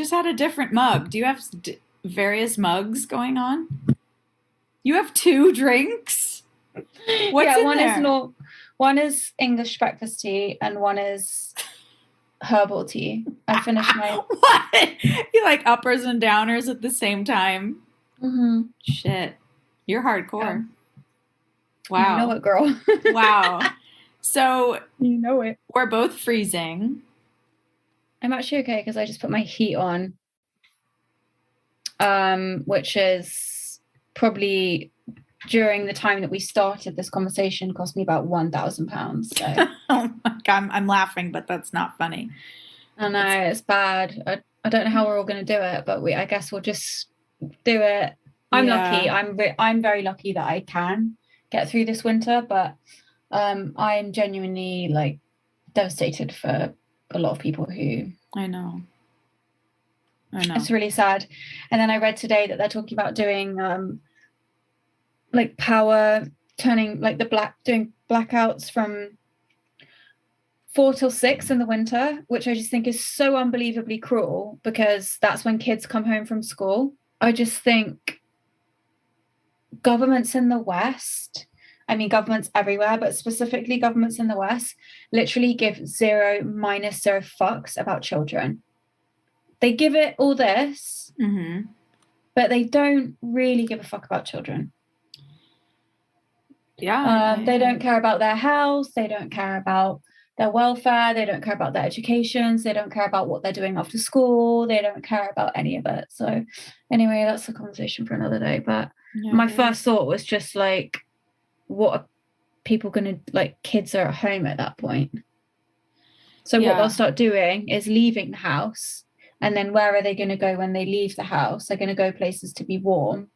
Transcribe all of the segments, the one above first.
just had a different mug. Do you have various mugs going on? You have 2 drinks? What's in there? One is English breakfast tea and one is herbal tea. I finished my... What? You like uppers and downers at the same time? Mm-hmm. Shit. You're hardcore. Yeah. Wow. You know it, girl. Wow. So... You know it. We're both freezing. I'm actually okay because I just put my heat on. Which is probably... during the time that we started this conversation cost me about £1,000. So. Oh my God, I'm laughing, but that's not funny. I know, it's bad. I don't know how we're all going to do it, but I guess we'll just do it. I'm lucky. I'm very lucky that I can get through this winter, but I'm genuinely like devastated for a lot of people who... I know. It's really sad. And then I read today that they're talking about doing like power turning like doing blackouts from 4 till 6 in the winter, which I just think is so unbelievably cruel because that's when kids come home from school. I just think governments in the West, I mean governments everywhere, but specifically governments in the West, literally give 0 fucks about children. They give it all this, but they don't really give a fuck about children. Yeah. They don't care about their health. They don't care about their welfare. They don't care about their educations. They don't care about what they're doing after school. They don't care about any of it. So anyway, that's a conversation for another day. But my first thought was just like, what are people going to, like, kids are at home at that point. So what they'll start doing is leaving the house. And then where are they going to go when they leave the house? They're going to go places to be warm.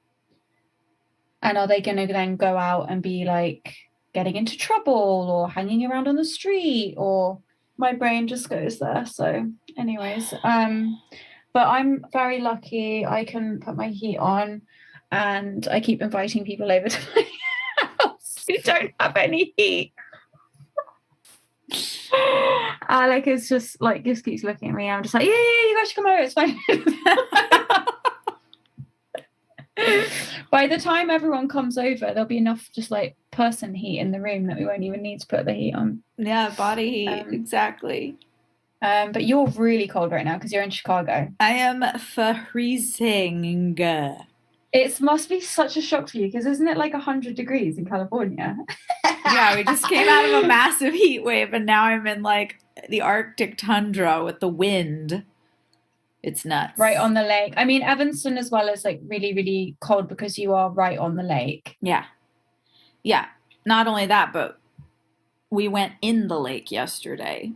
And are they going to then go out and be like getting into trouble or hanging around on the street? Or my brain just goes there. So anyways, but I'm very lucky. I can put my heat on and I keep inviting people over to my house who don't have any heat. Alec is just like, just keeps looking at me. I'm just like, yeah, you guys should come over. It's fine. By the time everyone comes over, there'll be enough just like person heat in the room that we won't even need to put the heat on. Yeah, body heat, exactly. But you're really cold right now because you're in Chicago. I am freezing. It must be such a shock for you because isn't it like 100 degrees in California? Yeah, we just came out of a massive heat wave and now I'm in like the Arctic tundra with the wind. It's nuts. Right on the lake. I mean, Evanston as well is like really, really cold because you are right on the lake. Yeah. Yeah. Not only that, but we went in the lake yesterday.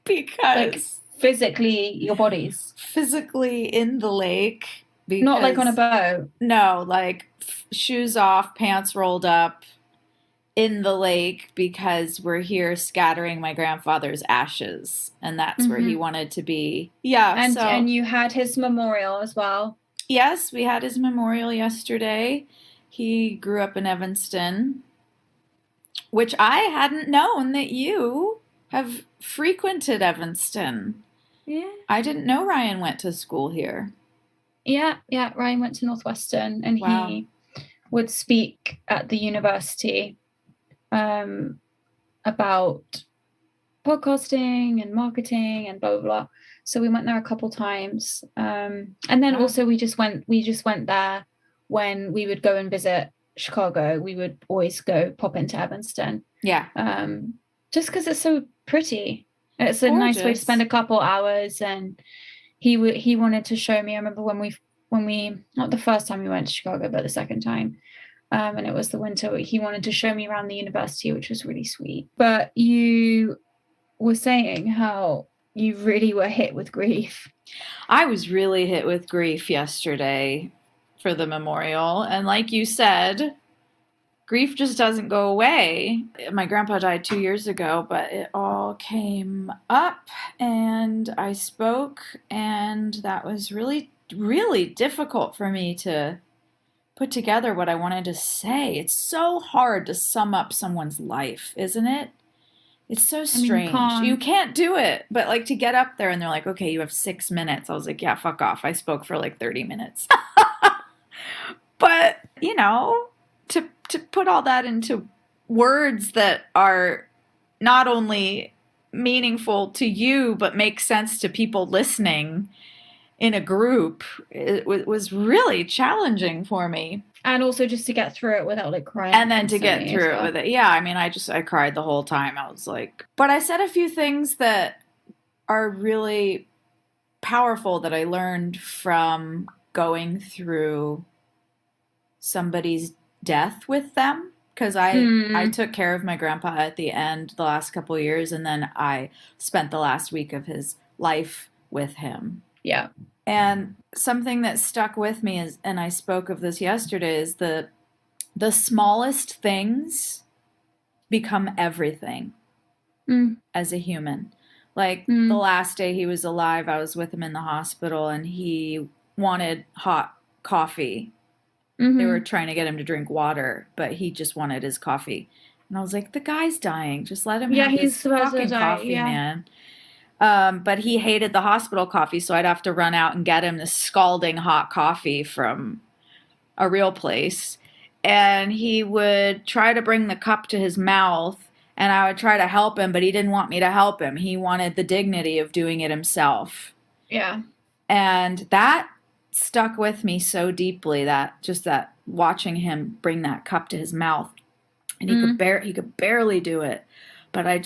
Because... like physically, your bodies. Physically in the lake. Because, not like on a boat. No, like shoes off, pants rolled up in the lake because we're here scattering my grandfather's ashes and that's where he wanted to be. Yeah. And you had his memorial as well. Yes, we had his memorial yesterday. He grew up in Evanston, which I hadn't known that you have frequented Evanston. Yeah. I didn't know Ryan went to school here. Yeah. Ryan went to Northwestern and he would speak at the university about podcasting and marketing and blah blah blah. So we went there a couple times, and then also we just went there when we would go and visit Chicago. We would always pop into Evanston. Yeah. Just because it's so pretty. It's a nice way to spend a couple hours, and he wanted to show me. I remember when we not the first time we went to Chicago, but the second time. And it was the winter. He wanted to show me around the university, which was really sweet. But you were saying how you really were hit with grief. I was really hit with grief yesterday for the memorial. And like you said, grief just doesn't go away. My grandpa died 2 years ago, but it all came up and I spoke. And that was really, really difficult for me to put together what I wanted to say. It's so hard to sum up someone's life, isn't it? It's so I mean, strange. You can't do it. But like to get up there and they're like, okay, you have 6 minutes. I was like, yeah, fuck off. I spoke for like 30 minutes. But, you know, to put all that into words that are not only meaningful to you, but make sense to people listening in a group, it was really challenging for me. And also just to get through it without like crying. And then to get through it with it. Yeah, I mean, I cried the whole time. I was like, but I said a few things that are really powerful that I learned from going through somebody's death with them. Because I took care of my grandpa at the end the last couple of years, and then I spent the last week of his life with him. Yeah. And something that stuck with me is, and I spoke of this yesterday, is the smallest things become everything as a human. Like the last day he was alive, I was with him in the hospital and he wanted hot coffee. They were trying to get him to drink water, but he just wanted his coffee. And I was like, the guy's dying. Just let him have his fucking coffee, man. But he hated the hospital coffee, so I'd have to run out and get him this scalding hot coffee from a real place. And he would try to bring the cup to his mouth, and I would try to help him, but he didn't want me to help him. He wanted the dignity of doing it himself. Yeah. And that stuck with me so deeply, that watching him bring that cup to his mouth, and he could barely do it. But I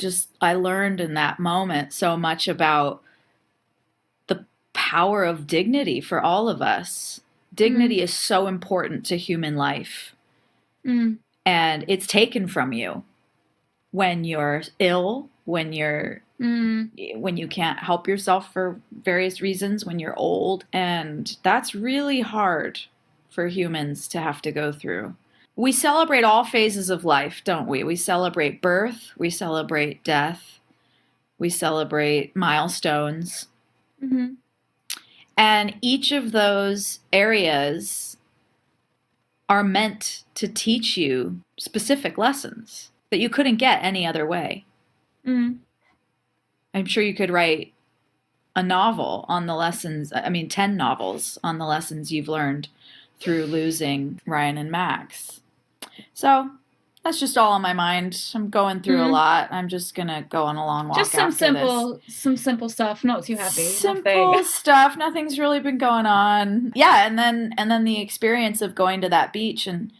learned in that moment so much about the power of dignity for all of us. Dignity is so important to human life. And it's taken from you when you're ill, when you can't help yourself for various reasons, when you're old. And that's really hard for humans to have to go through. We celebrate all phases of life, don't we? We celebrate birth, we celebrate death, we celebrate milestones. And each of those areas are meant to teach you specific lessons that you couldn't get any other way. I'm sure you could write a novel on the lessons, 10 novels on the lessons you've learned through losing Ryan and Max. So that's just all on my mind. I'm going through a lot. I'm just going to go on a long walk. Just some simple stuff, not too heavy. Simple stuff. Nothing's really been going on. Yeah, and then the experience of going to that beach and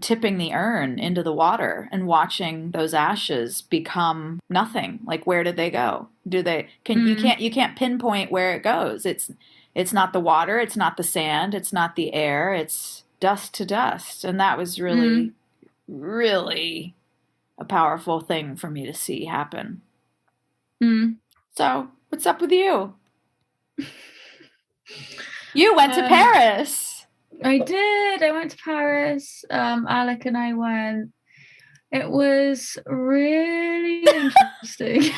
tipping the urn into the water and watching those ashes become nothing. Like, where did they go? You can't pinpoint where it goes. It's not the water, it's not the sand, it's not the air, it's dust to dust. And that was really, really a powerful thing for me to see happen. So, what's up with you? You went to Paris. I did. I went to Paris. Alec and I went. It was really interesting.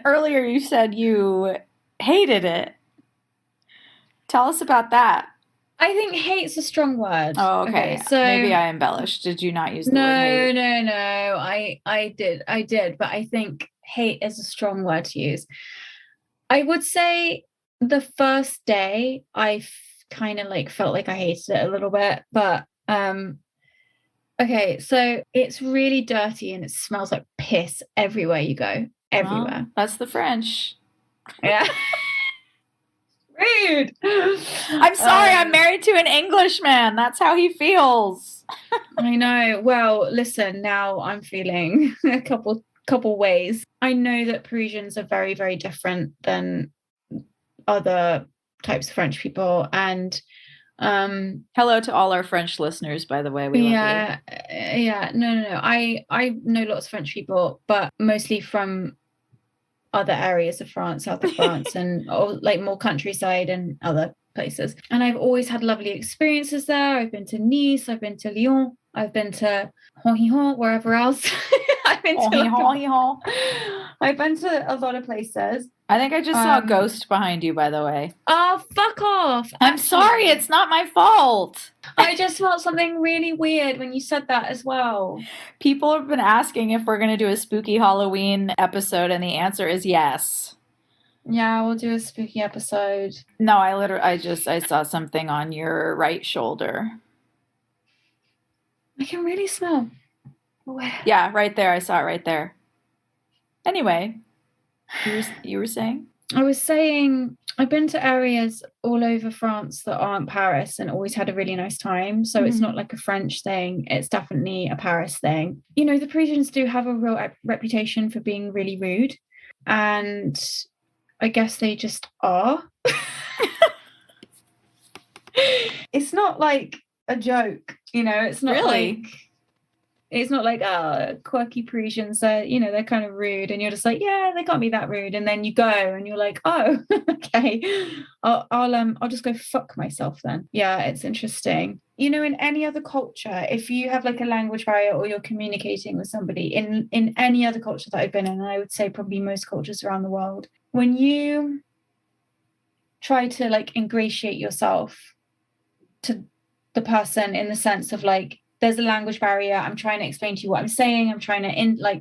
Earlier you said you hated it. Tell us about that. I think hate's a strong word. Oh, okay. So maybe I embellished. Did you not use the word hate? No. I did. But I think hate is a strong word to use. I would say the first day I kind of felt like I hated it a little bit. But okay, so it's really dirty and it smells like piss everywhere you go. Everywhere. Well, that's the French. Yeah. Rude. I'm sorry, I'm married to an Englishman. That's how he feels. I know. Well, listen, now I'm feeling a couple ways. I know that Parisians are very, very different than other types of French people. And hello to all our French listeners, by the way. We love you. Yeah. No. I know lots of French people, but mostly from other areas of France, south of France, and more countryside and other places. And I've always had lovely experiences there. I've been to Nice, I've been to Lyon, I've been to Honhihon, wherever else. I've been to a lot of places. I think I just saw a ghost behind you, by the way. Oh, fuck off. I'm sorry, it's not my fault. I just felt something really weird when you said that as well. People have been asking if we're going to do a spooky Halloween episode, and the answer is yes. Yeah, we'll do a spooky episode. No, I saw something on your right shoulder. I can really smell. Yeah, right there. I saw it right there. Anyway, you were saying? I was saying I've been to areas all over France that aren't Paris and always had a really nice time. So it's not like a French thing. It's definitely a Paris thing. You know, the Parisians do have a real reputation for being really rude. And I guess they just are. It's not like a joke, you know, it's not Really? it's not like quirky Parisians are, you know, they're kind of rude and you're just like, yeah, they can't be that rude, and then you go and you're like, oh, okay, I'll just go fuck myself then. Yeah, it's interesting. You know, in any other culture, if you have like a language barrier or you're communicating with somebody in any other culture that I've been in, and I would say probably most cultures around the world, when you try to like ingratiate yourself to the person in the sense of like, there's a language barrier, I'm trying to explain to you what I'm saying, I'm trying to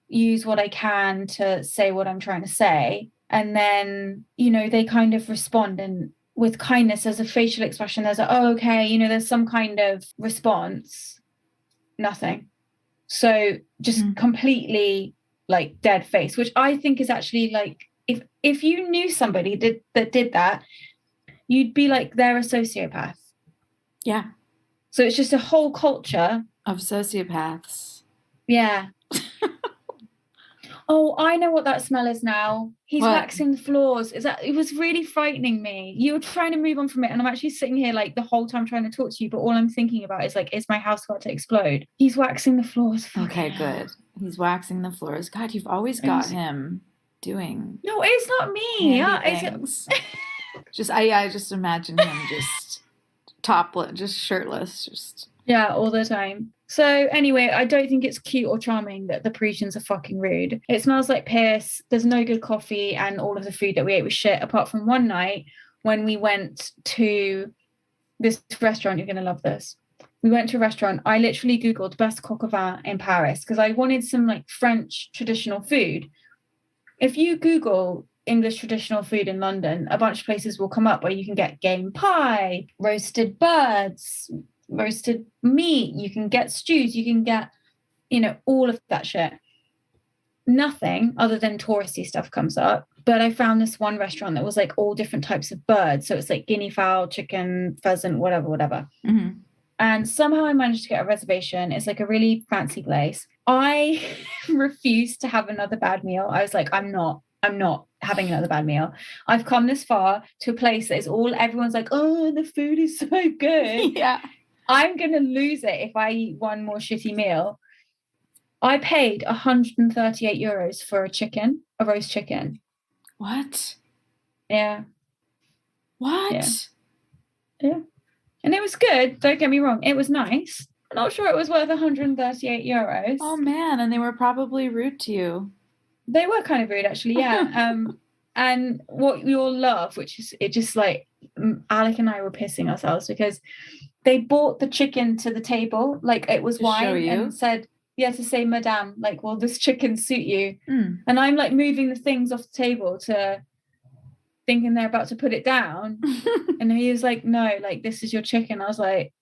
use what I can to say what I'm trying to say, and then, you know, they kind of respond and with kindness, there's a facial expression, there's a, oh, okay, you know, there's some kind of response. Nothing. So just completely like dead face, which I think is actually like, if you knew somebody that did that, you'd be like, they're a sociopath. Yeah. So it's just a whole culture of sociopaths. Yeah. Oh, I know what that smell is now. He's waxing the floors. It was really frightening me. You were trying to move on from it, and I'm actually sitting here like the whole time trying to talk to you, but all I'm thinking about is like, is my house about to explode? He's waxing the floors. Okay, good. He's waxing the floors. God, you've always got him doing. No, it's not me. Things. I just imagine him just topless, just shirtless, just. Yeah, all the time. So anyway, I don't think it's cute or charming that the Parisians are fucking rude. It smells like piss. There's no good coffee, and all of the food that we ate was shit, apart from one night when we went to this restaurant. You're going to love this. We went to a restaurant. I literally Googled best coq au vin in Paris because I wanted some like French traditional food. If you Google English traditional food in London, a bunch of places will come up where you can get game pie, roasted birds, roasted meat, you can get stews, you can get, you know, all of that shit. Nothing other than touristy stuff comes up. But I found this one restaurant that was like all different types of birds. So it's like guinea fowl, chicken, pheasant, whatever. Mm-hmm. And somehow I managed to get a reservation. It's like a really fancy place. I refused to have another bad meal. I was like, I'm not having another bad meal. I've come this far to a place that is all, everyone's like, oh, the food is so good. Yeah. I'm going to lose it if I eat one more shitty meal. I paid 138 euros for a roast chicken. What? Yeah. What? Yeah. And it was good. Don't get me wrong. It was nice. I'm not sure it was worth 138 euros. Oh, man. And they were probably rude to you. They were kind of rude, actually. Yeah. And what you'll love, which is it just like Alec and I were pissing ourselves because they brought the chicken to the table like it was wine and said, yeah, to say, Madame, like, will this chicken suit you? And I'm like moving the things off the table to thinking they're about to put it down. And he was like, no, like, this is your chicken. I was like,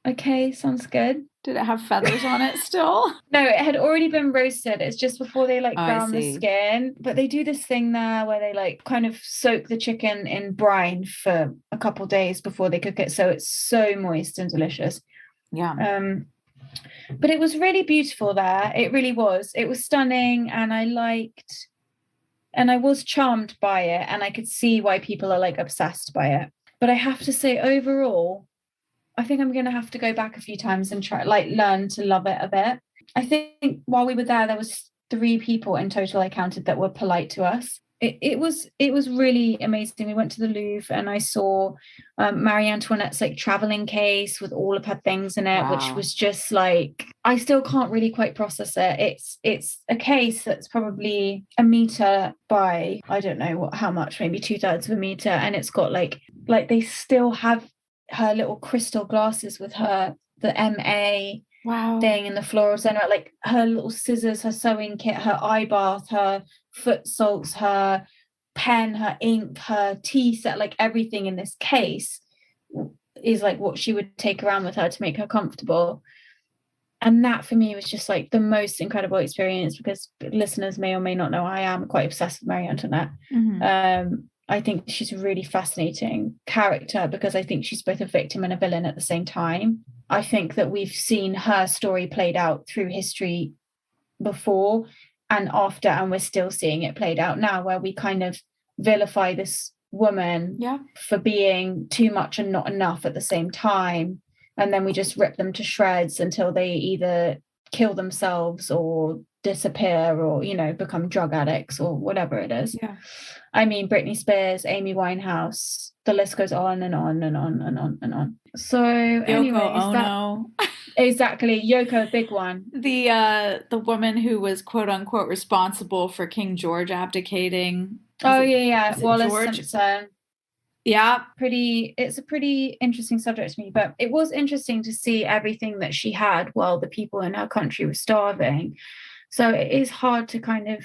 okay, sounds good. Did it have feathers on it still? No, it had already been roasted. It's just before they like brown the skin. But they do this thing there where they like kind of soak the chicken in brine for a couple of days before they cook it. So it's so moist and delicious. Yeah. But it was really beautiful there. It really was. It was stunning, and I was charmed by it, and I could see why people are like obsessed by it. But I have to say, overall, I think I'm going to have to go back a few times and try, like, learn to love it a bit. I think while we were there was 3 people in total I counted that were polite to us. It was really amazing. We went to the Louvre and I saw Marie Antoinette's like traveling case with all of her things in it, which was just like, I still can't really quite process it. It's a case that's probably a meter by, I don't know how much, maybe 2/3 of a meter, and it's got like they still have her little crystal glasses with her, the MA Wow. thing in the floral center, like her little scissors, her sewing kit, her eye bath, her foot salts, her pen, her ink, her tea set, like everything in this case is like what she would take around with her to make her comfortable. And that for me was just like the most incredible experience, because listeners may or may not know I am quite obsessed with Marie Antoinette. I think she's a really fascinating character, because I think she's both a victim and a villain at the same time. I think that we've seen her story played out through history before and after, and we're still seeing it played out now, where we kind of vilify this woman for being too much and not enough at the same time. And then we just rip them to shreds until they either kill themselves or disappear, or, you know, become drug addicts or whatever it is. Yeah. I mean, Britney Spears, Amy Winehouse, the list goes on and on and on and on and on. So Yoko Ono. Exactly. Yoko, big one. The woman who was quote unquote responsible for King George abdicating. Wallace Simpson. Yeah. It's a pretty interesting subject to me, but it was interesting to see everything that she had while the people in her country were starving. So it is hard to kind of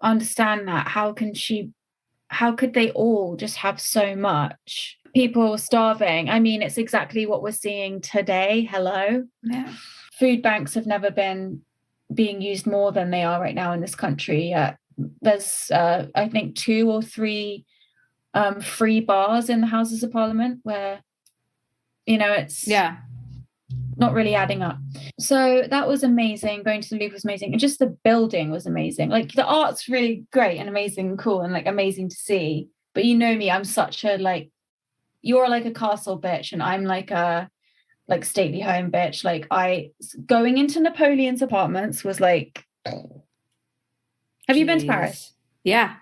understand that. How could they all just have so much? People starving. I mean, it's exactly what we're seeing today. Hello. Yeah. Food banks have never been being used more than they are right now in this country. There's I think 2 or 3 free bars in the Houses of Parliament where, you know, it's not really adding up. So that was amazing. Going to the Louvre was amazing, and just the building was amazing. Like, the art's really great and amazing and cool and like amazing to see. But you know me, I'm such a like, you're like a castle bitch and I'm like a stately home bitch. Like, going into Napoleon's apartments was like, have you been to Paris? Yeah.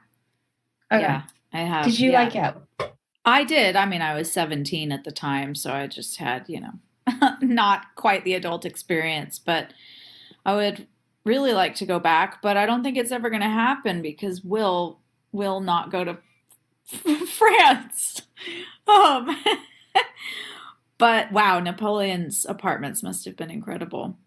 Okay. Yeah, I have. Did you like it? I did. I mean, I was 17 at the time, so I just had, you know, not quite the adult experience, but I would really like to go back, but I don't think it's ever going to happen because we'll not go to France. But wow, Napoleon's apartments must have been incredible.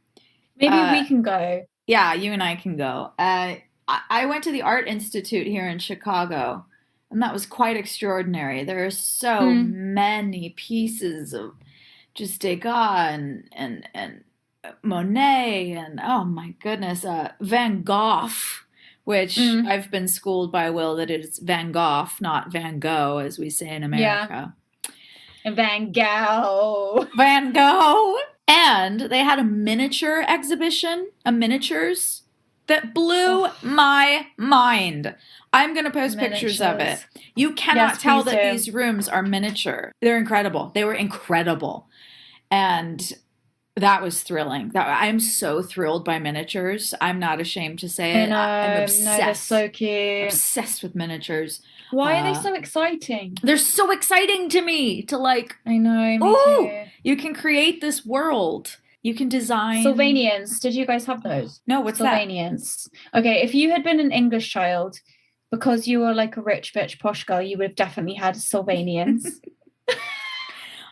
Maybe we can go. Yeah, you and I can go. I went to the Art Institute here in Chicago, and that was quite extraordinary. There are so many pieces of just Degas and Monet and, oh my goodness, Van Gogh, which I've been schooled by Will that it is Van Gogh, not Van Gogh, as we say in America. Yeah. Van Gogh. Van Gogh. And they had a miniature exhibition, miniatures, that blew my mind. I'm going to post pictures of it. You cannot tell that these rooms are miniature. They're incredible. They were incredible. And that was thrilling. I'm so thrilled by miniatures. I'm not ashamed to say it. I'm obsessed. No, they're so cute. Obsessed with miniatures. Why are they so exciting? They're so exciting to me to like. I know. Me too. You can create this world. You can design. Sylvanians. Did you guys have those? No, what's Sylvanians. That? Okay, if you had been an English child, because you were like a rich bitch posh girl, you would have definitely had Sylvanians.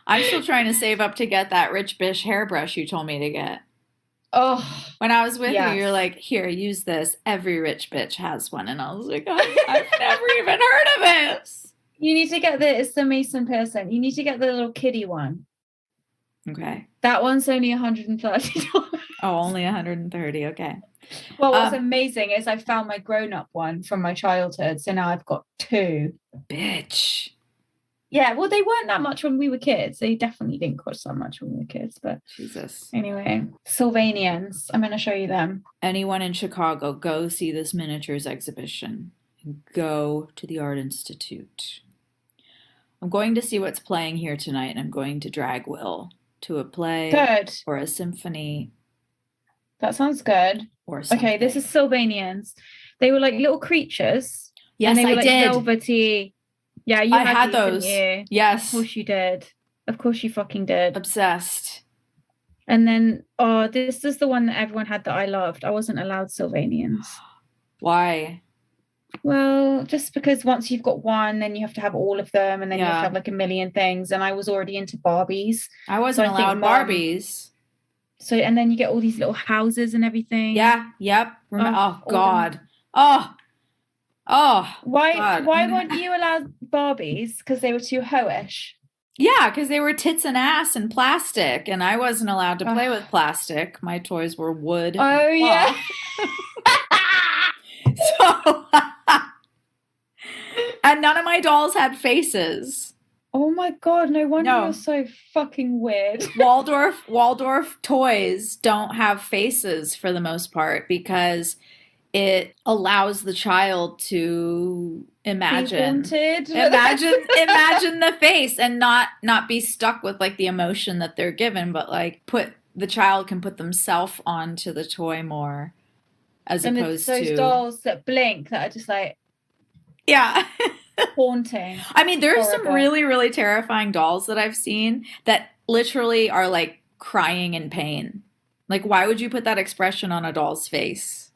I'm still trying to save up to get that rich bitch hairbrush you told me to get. Oh. When I was with you, you're like, here, use this. Every rich bitch has one. And I was like, I've never even heard of this. You need to get it's the Mason Pearson. You need to get the little kiddie one. Okay. That one's only $130. Oh, only 130. Okay. Well, what's amazing is I found my grown-up one from my childhood. So now I've got 2. Bitch. Yeah, well, they weren't that much when we were kids. They definitely didn't cost that much when we were kids. But Jesus. Anyway, Sylvanians. I'm going to show you them. Anyone in Chicago, go see this miniatures exhibition. And go to the Art Institute. I'm going to see what's playing here tonight, and I'm going to drag Will to a play. Good. Or a symphony. That sounds good. Or something. Okay, this is Sylvanians. They were like little creatures. Yes, and they were I did. Velvety. Yeah, you had those. You? Yes. Of course you did. Of course you fucking did. Obsessed. And then, this is the one that everyone had that I loved. I wasn't allowed Sylvanians. Why? Well, just because once you've got one, then you have to have all of them, and then you have to Yeah. have like a million things. And I was already into Barbies. I So wasn't I think allowed mum, Barbies. so and then you get all these little houses and everything. Yeah, yep. Oh, Oh all them. God. Oh, oh God. Why weren't you allowed Barbies? Because they were too hoish. Yeah, because they were tits and ass and plastic, and I wasn't allowed to play with Oh, plastic. My toys were wood and oh yeah. cloth. So, and none of my dolls had faces. Oh my God, no wonder you're No. so fucking weird. Waldorf toys don't have faces for the most part because it allows the child to Be haunted. imagine the face and not be stuck with like the emotion that they're given, but like put the child can put themselves onto the toy more as And it's opposed those to dolls that blink that are just like yeah. haunting. I mean, there's some Horrible. really, really terrifying dolls that I've seen that literally are like crying in pain. Like, why would you put that expression on a doll's face?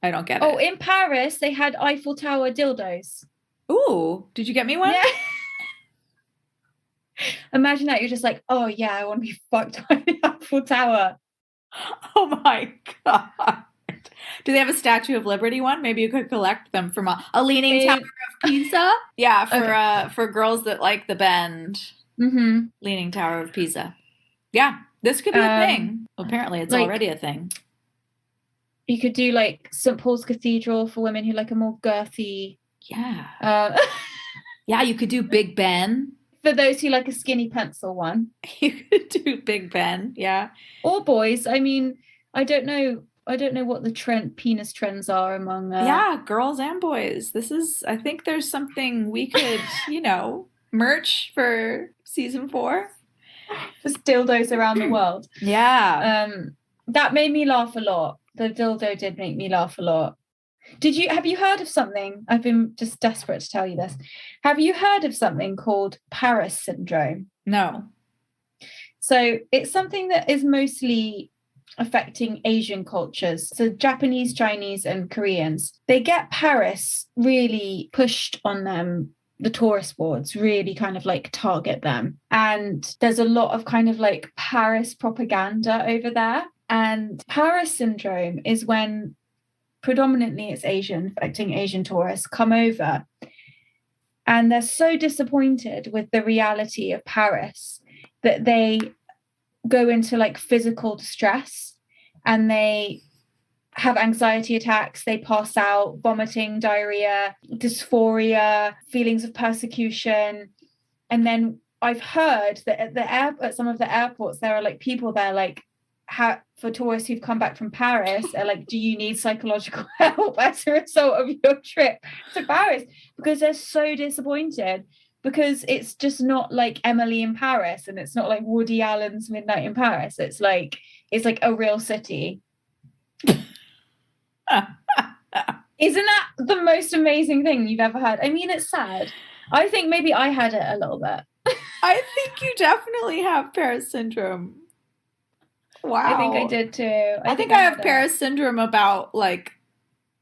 I don't get Oh, it. in Paris, they had Eiffel Tower dildos. Ooh, did you get me one? Yeah. Imagine that. You're just like, oh, yeah, I want to be fucked by the Eiffel Tower. Oh my God. Do they have a Statue of Liberty one? Maybe you could collect them from a Leaning Tower of Pisa. Yeah, for girls that like the bend. Mm-hmm. Leaning Tower of Pisa. Yeah, this could be a thing. Apparently, it's like already a thing. you could do like St. Paul's Cathedral for women who like a more girthy. Yeah. Yeah, you could do Big Ben. For those who like a skinny pencil one. You could do Big Ben. Yeah. Or boys. I mean, I don't know what the penis trends are among Yeah, girls and boys. I think there's something we could, merch for season 4. just dildos around the world. Yeah. That made me laugh a lot. The dildo did make me laugh a lot. Have you heard of something? I've been just desperate to tell you this. Have you heard of something called Paris syndrome? No. So it's something that is mostly affecting Asian cultures. So Japanese, Chinese, and Koreans, they get Paris really pushed on them. The tourist boards really kind of like target them. And there's a lot of kind of like Paris propaganda over there. And Paris syndrome is when predominantly it's affecting Asian tourists come over. And they're so disappointed with the reality of Paris that they go into like physical distress and they have anxiety attacks, they pass out, vomiting, diarrhea, dysphoria, feelings of persecution. And then I've heard that at some of the airports, there are like people there like for tourists who've come back from Paris are like, do you need psychological help as a result of your trip to Paris? Because they're so disappointed. Because it's just not like Emily in Paris, and it's not like Woody Allen's Midnight in Paris. It's like a real city. Isn't that the most amazing thing you've ever heard? I mean, it's sad. I think maybe I had it a little bit. I think you definitely have Paris syndrome. Wow. I think I did too. I think I have Paris syndrome about like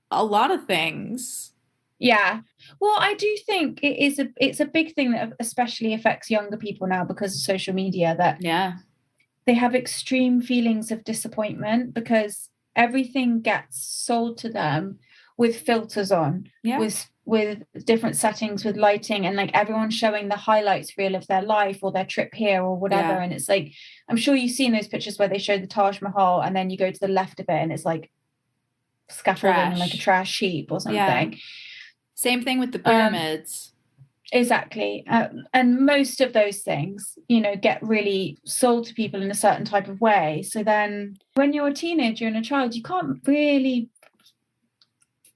a lot of things. Yeah. Well, I do think it's a big thing that especially affects younger people now because of social media, that they have extreme feelings of disappointment because everything gets sold to them with filters on, with different settings, with lighting, and like everyone's showing the highlights reel of their life or their trip here or whatever. And it's like, I'm sure you've seen those pictures where they show the Taj Mahal and then you go to the left of it and it's like scaffolding and like a trash heap or something. Yeah. Same thing with the pyramids. Exactly. And most of those things, get really sold to people in a certain type of way. So then when you're a teenager and a child, you can't really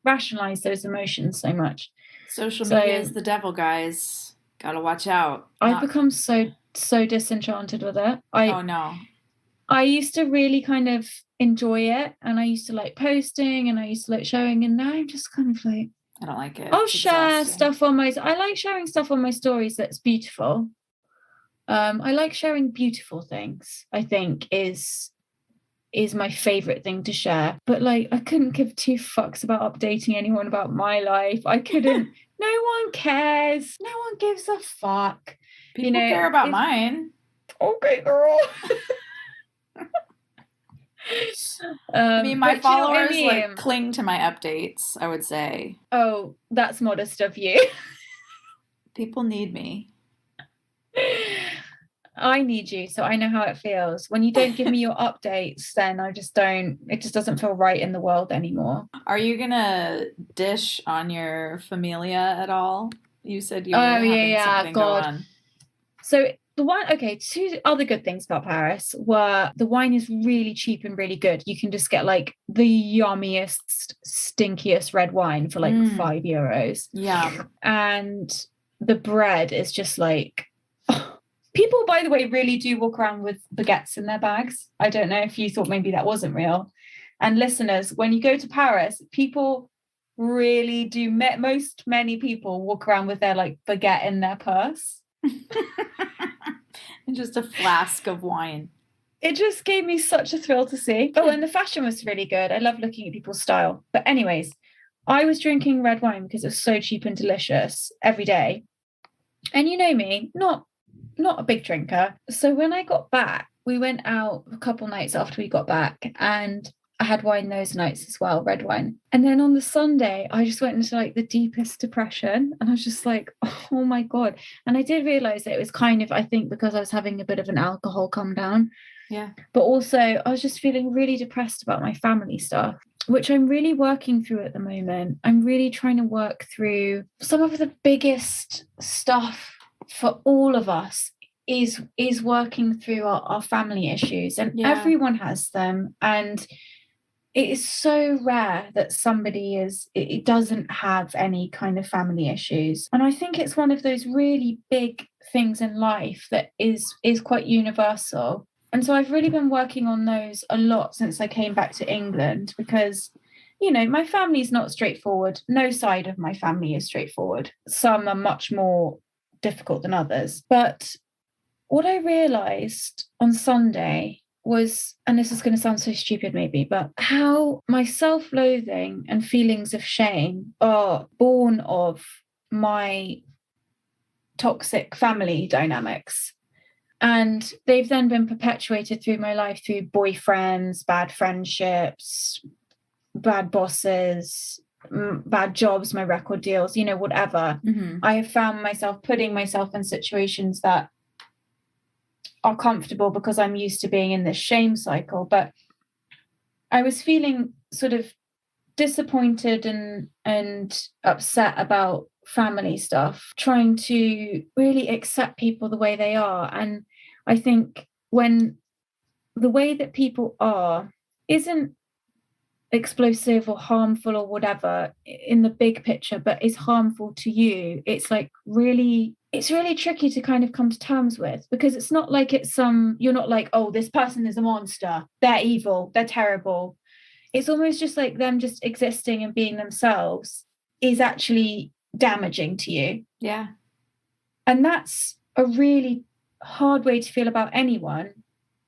rationalize those emotions so much. Social media is the devil, guys. Gotta watch out. I've become so disenchanted with it. Oh, no. I used to really kind of enjoy it, and I used to like posting and I used to like showing, and now I'm just kind of like, I don't like it. I'll share stuff I like sharing stuff on my stories that's beautiful. I like sharing beautiful things. I think is is my favorite thing to share. But like, I couldn't give two fucks about updating anyone about my life. I couldn't. No one cares. No one gives a fuck. People care about mine. Okay, girl. I mean, my followers like cling to my updates, I would say. Oh, that's modest of you. People need me. I need you, so I know how it feels. When you don't give me your updates, then it just doesn't feel right in the world anymore. Are you gonna dish on your familia at all? You said you were having something go on. So two other good things about Paris were the wine is really cheap and really good. You can just get like the yummiest, stinkiest red wine for like €5. Yeah. And the bread is just like, people, by the way, really do walk around with baguettes in their bags. I don't know if you thought maybe that wasn't real. And listeners, when you go to Paris, people really do, many people walk around with their like baguette in their purse. And just a flask of wine. It just gave me such a thrill to see. Oh, and the fashion was really good. I love looking at people's style. But anyways, I was drinking red wine because it was so cheap and delicious every day. And you know me, not a big drinker. So when I got back, we went out a couple nights after we got back, and I had wine those nights as well, red wine. And then on the Sunday, I just went into like the deepest depression. And I was just like, oh my God. And I did realize that it was kind of, I think, because I was having a bit of an alcohol come down. Yeah. But also I was just feeling really depressed about my family stuff, which I'm really working through at the moment. I'm really trying to work through some of the biggest stuff for all of us is working through our family issues. And everyone has them. And it is so rare that somebody it doesn't have any kind of family issues. And I think it's one of those really big things in life that is quite universal. And so I've really been working on those a lot since I came back to England, because, you know, my family's not straightforward. No side of my family is straightforward. Some are much more difficult than others. But what I realized on Sunday was, and this is going to sound so stupid maybe, but how my self-loathing and feelings of shame are born of my toxic family dynamics. And they've then been perpetuated through my life through boyfriends, bad friendships, bad bosses, bad jobs, my record deals, you know, whatever. Mm-hmm. I have found myself putting myself in situations that are comfortable because I'm used to being in this shame cycle. But I was feeling sort of disappointed and upset about family stuff, trying to really accept people the way they are. And I think when the way that people are isn't explosive or harmful or whatever in the big picture, but is harmful to you, it's really tricky to kind of come to terms with, because it's not like you're not like, oh, this person is a monster, they're evil, they're terrible. It's almost just like them just existing and being themselves is actually damaging to you. Yeah. And that's a really hard way to feel about anyone,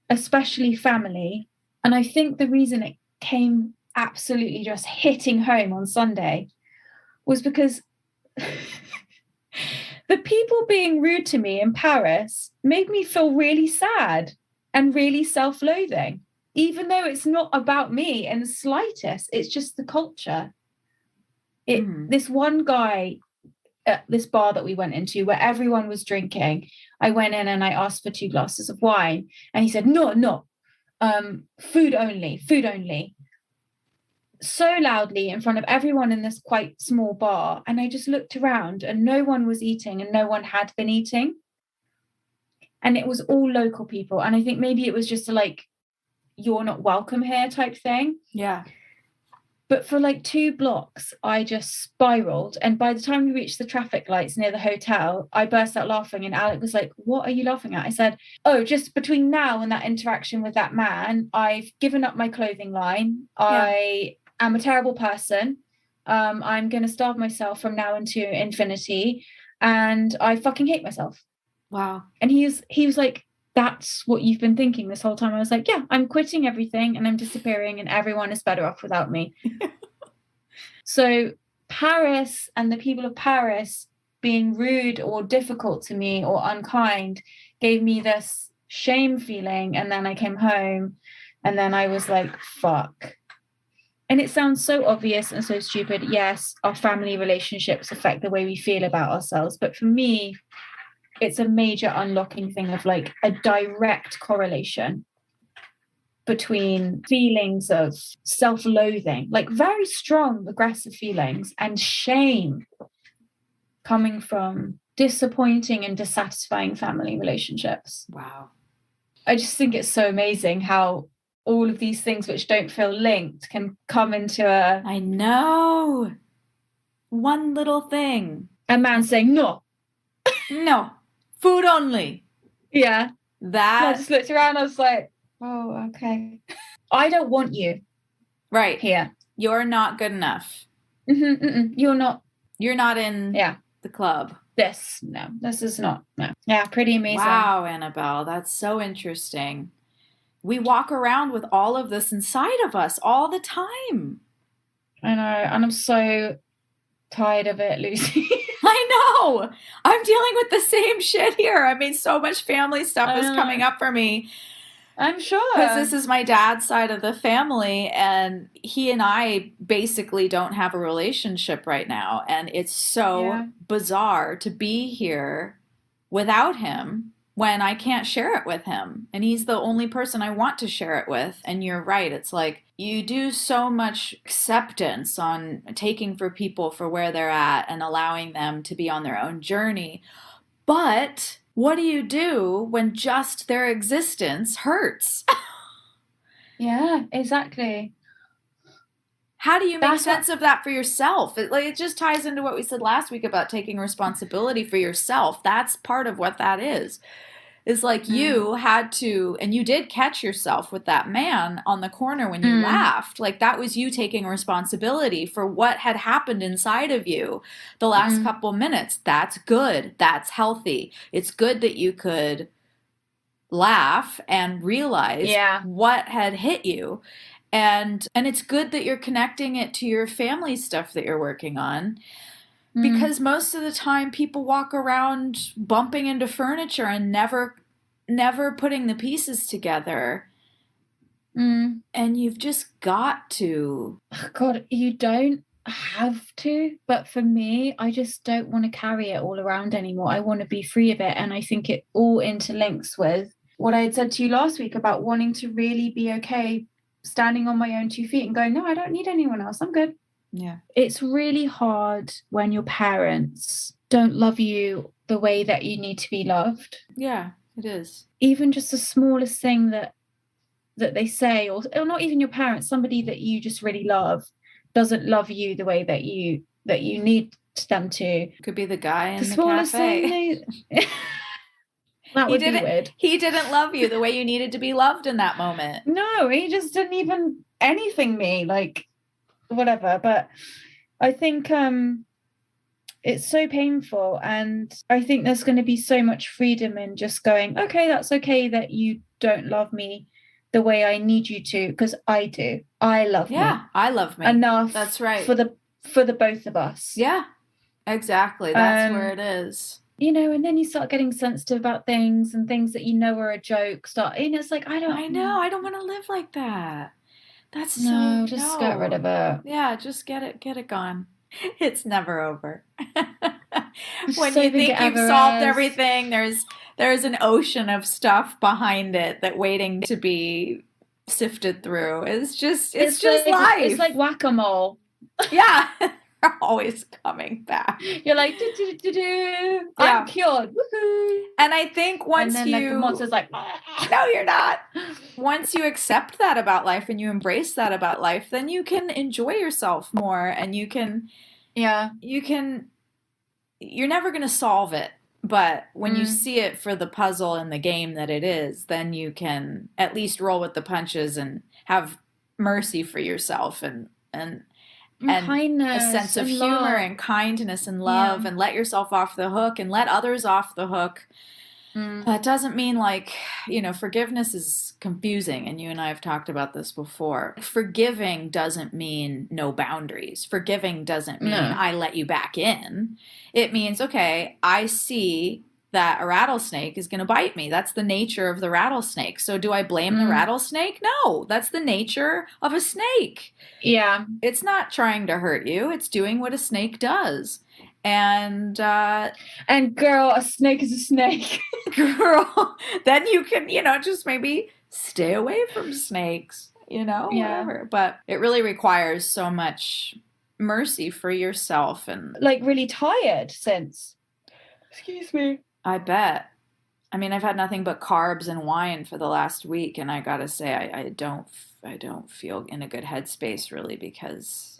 especially family. And I think the reason it came absolutely just hitting home on Sunday was because the people being rude to me in Paris made me feel really sad and really self-loathing, even though it's not about me in the slightest. It's just the culture. This one guy at this bar that we went into where everyone was drinking, I went in and I asked for 2 glasses of wine, and he said, no, food only. So loudly in front of everyone in this quite small bar. And I just looked around and no one was eating and no one had been eating. And it was all local people. And I think maybe it was just like, you're not welcome here type thing. Yeah. But for like 2 blocks, I just spiraled. And by the time we reached the traffic lights near the hotel, I burst out laughing. And Alec was like, what are you laughing at? I said, oh, just between now and that interaction with that man, I've given up my clothing line. Yeah. I'm a terrible person. I'm going to starve myself from now into infinity. And I fucking hate myself. Wow. And he was like, that's what you've been thinking this whole time. I was like, yeah, I'm quitting everything and I'm disappearing and everyone is better off without me. So Paris and the people of Paris being rude or difficult to me or unkind gave me this shame feeling. And then I came home and then I was like, fuck. And it sounds so obvious and so stupid. Yes, our family relationships affect the way we feel about ourselves. But for me, it's a major unlocking thing of like a direct correlation between feelings of self-loathing, like very strong, aggressive feelings, and shame coming from disappointing and dissatisfying family relationships. Wow. I just think it's so amazing how all of these things which don't feel linked can come into I know. One little thing. a man saying, no. No. Food only. Yeah. That. And I just looked around, I was like, oh, okay. I don't want you. Right. Here. You're not good enough. You're not. You're not in the club. This is not. No. Yeah, pretty amazing. Wow, Annabel. That's so interesting. We walk around with all of this inside of us all the time. I know. And I'm so tired of it, Lucy. I know. I'm dealing with the same shit here. I mean, so much family stuff is coming up for me. I'm sure. Because this is my dad's side of the family, and he and I basically don't have a relationship right now. And it's so bizarre to be here without him when I can't share it with him. And he's the only person I want to share it with. And you're right. It's like you do so much acceptance on taking for people for where they're at and allowing them to be on their own journey. But what do you do when just their existence hurts? Yeah, exactly. How do you make sense of that for yourself? It just ties into what we said last week about taking responsibility for yourself. That's part of what that is. It's like you had to, and you did catch yourself with that man on the corner when you laughed. Like that was you taking responsibility for what had happened inside of you the last couple minutes. That's good. That's healthy. It's good that you could laugh and realize what had hit you. And it's good that you're connecting it to your family stuff that you're working on. Because most of the time people walk around bumping into furniture and never putting the pieces together. And you've just got to. God, you don't have to. But for me, I just don't want to carry it all around anymore. I want to be free of it. And I think it all interlinks with what I had said to you last week about wanting to really be okay standing on my own 2 feet and going, no, I don't need anyone else. I'm good. Yeah. It's really hard when your parents don't love you the way that you need to be loved. Yeah, it is. Even just the smallest thing that they say, or not even your parents, somebody that you just really love doesn't love you the way that you need them to. Could be the guy in the smallest cafe. Thing that would be weird. He didn't love you the way you needed to be loved in that moment. No, he just didn't even anything me, like whatever. But I think it's so painful, and I think there's going to be so much freedom in just going, okay, that's okay that you don't love me the way I need you to, because I do. I love me. Yeah, I love me enough. That's right. For the both of us. Yeah, exactly. That's where it is. You know, and then you start getting sensitive about things and things that you know are a joke. It's like, I know. I don't want to live like that. That's just get rid of it. Yeah, just get it gone. It's never over. When So you think you've solved is. everything, there's an ocean of stuff behind it that waiting to be sifted through. It's just like, life. It's like whack-a-mole. Yeah. They're always coming back. You're like, I'm cured. Woohoo. And I think once and then, the monster's like, no, you're not. Once you accept that about life and you embrace that about life, then you can enjoy yourself more, and you can, you're never going to solve it. But when you see it for the puzzle and the game that it is, then you can at least roll with the punches and have mercy for yourself and kindness, a sense of and humor love. and kindness and love, and let yourself off the hook and let others off the hook. That doesn't mean like, forgiveness is confusing, and you and I have talked about this before. Forgiving doesn't mean no boundaries. Forgiving doesn't mean No. I let you back in. It means, okay, I see that a rattlesnake is going to bite me. That's the nature of the rattlesnake. So do I blame the rattlesnake? No, that's the nature of a snake. Yeah. It's not trying to hurt you. It's doing what a snake does. And girl, a snake is a snake. girl, then you can, just maybe stay away from snakes, whatever. But it really requires so much mercy for yourself. And like really tired since. Excuse me. I bet. I mean, I've had nothing but carbs and wine for the last week, and I gotta say, I don't feel in a good headspace really, because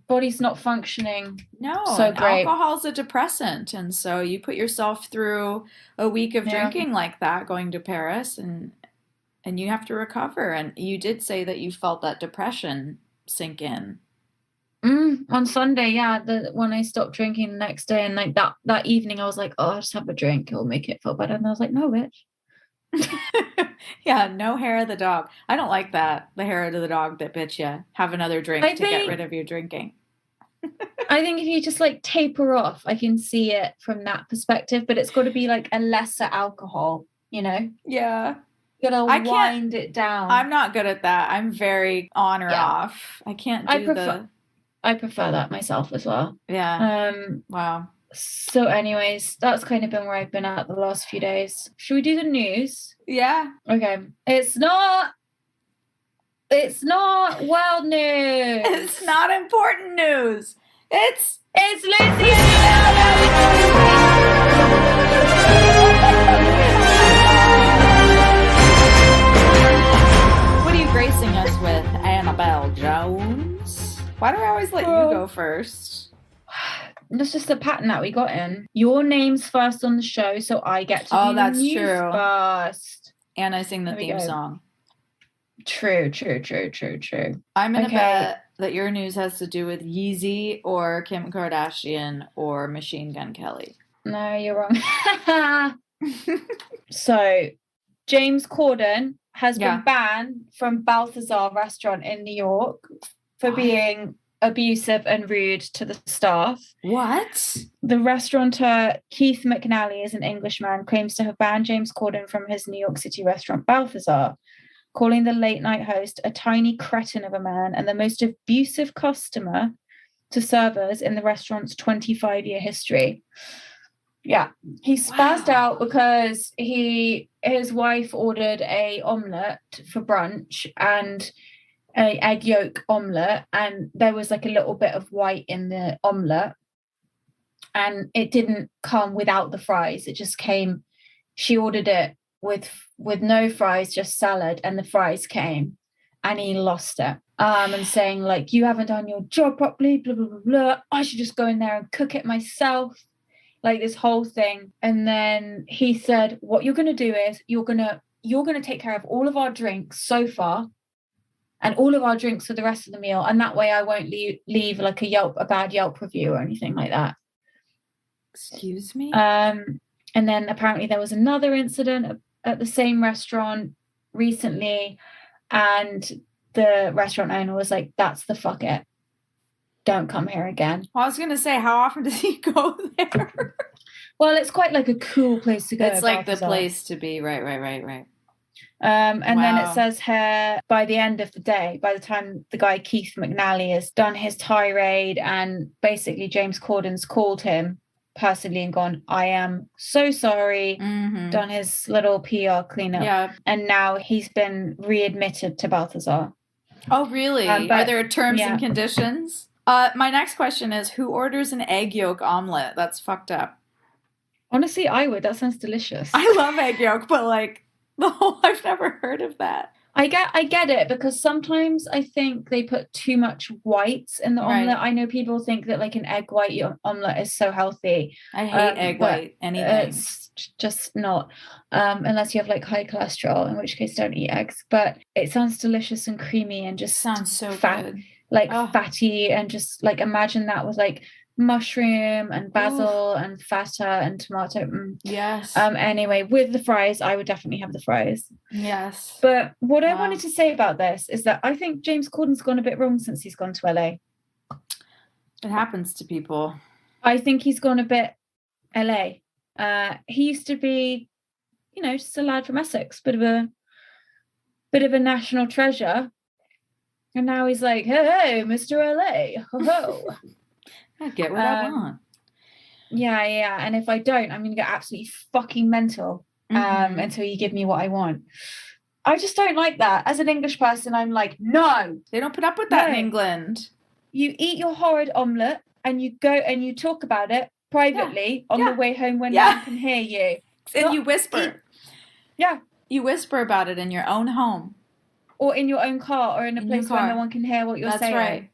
body's not functioning. No, so and great. Alcohol's a depressant, and so you put yourself through a week of drinking like that, going to Paris, and you have to recover. And you did say that you felt that depression sink in. On Sunday, yeah, when I stopped drinking the next day, and like that evening, I was like, oh, I'll just have a drink, it'll make it feel better. And I was like, no, bitch. Yeah, no hair of the dog. I don't like that. The hair of the dog that bit you. Have another drink to get rid of your drinking. I think if you just like taper off, I can see it from that perspective, but it's got to be like a lesser alcohol, Yeah. You gotta wind it down. I'm not good at that. I'm very on or off. I can't do I prefer that myself as well. Yeah. Wow. So anyways, that's kind of been where I've been at the last few days. Should we do the news? Yeah. Okay. It's not world news. It's not important news. It's Lucy. What are you gracing us with, Annabel Jones? Why do I always let you go first? That's just the pattern that we got in. Your name's first on the show, so I get to do the news first. And I sing the theme song. True. I'm going to bet that your news has to do with Yeezy or Kim Kardashian or Machine Gun Kelly. No, you're wrong. So, James Corden has been banned from Balthazar restaurant in New York for being abusive and rude to the staff. What? The restaurateur Keith McNally is an Englishman, claims to have banned James Corden from his New York City restaurant Balthazar, calling the late night host a tiny cretin of a man and the most abusive customer to servers in the restaurant's 25-year history. Yeah, he spazzed out because his wife ordered a omelette for brunch and an egg yolk omelette, and there was like a little bit of white in the omelette, and it didn't come without the fries. It just came. She ordered it with no fries, just salad, and the fries came, and he lost it. And saying like, you haven't done your job properly, blah blah blah blah. I should just go in there and cook it myself. Like this whole thing. And then he said, what you're going to do is you're going to take care of all of our drinks so far and all of our drinks for the rest of the meal. And that way I won't leave like a bad Yelp review or anything like that. Excuse me? And then apparently there was another incident at the same restaurant recently. And the restaurant owner was like, that's the fuck it. Don't come here again. Well, I was going to say, how often does he go there? Well, it's quite like a cool place to go. It's like the place to be. Right. And then it says here, by the end of the day, by the time the guy Keith McNally has done his tirade and basically James Corden's called him personally and gone, I am so sorry, done his little PR cleanup. Yeah. And now he's been readmitted to Balthazar. Oh, really? Are there terms and conditions? My next question is, who orders an egg yolk omelet? That's fucked up. Honestly, I would. That sounds delicious. I love egg yolk, but like, I've never heard of that. I get it, because sometimes I think they put too much white in the omelet. I know people think that like an egg white omelet is so healthy. I hate egg white anything. It's just not, unless you have like high cholesterol, in which case don't eat eggs. But it sounds delicious and creamy and just sounds so good. Like fatty, and just like imagine that with like mushroom and basil and feta and tomato. Yes. Anyway, with the fries, I would definitely have the fries. Yes. But what I wanted to say about this is that I think James Corden's gone a bit wrong since he's gone to LA. It happens to people. I think he's gone a bit LA. He used to be, just a lad from Essex, bit of a national treasure. And now he's like, hey, Mr. LA. Ho-ho. I get what I want. Yeah. And if I don't, I'm going to get absolutely fucking mental until you give me what I want. I just don't like that. As an English person, I'm like, no. They don't put up with that in England. You eat your horrid omelette and you go and you talk about it privately on the way home when no one can hear you. And you whisper. You whisper about it in your own home. Or in your own car or in a place where no one can hear what you're saying. That's right.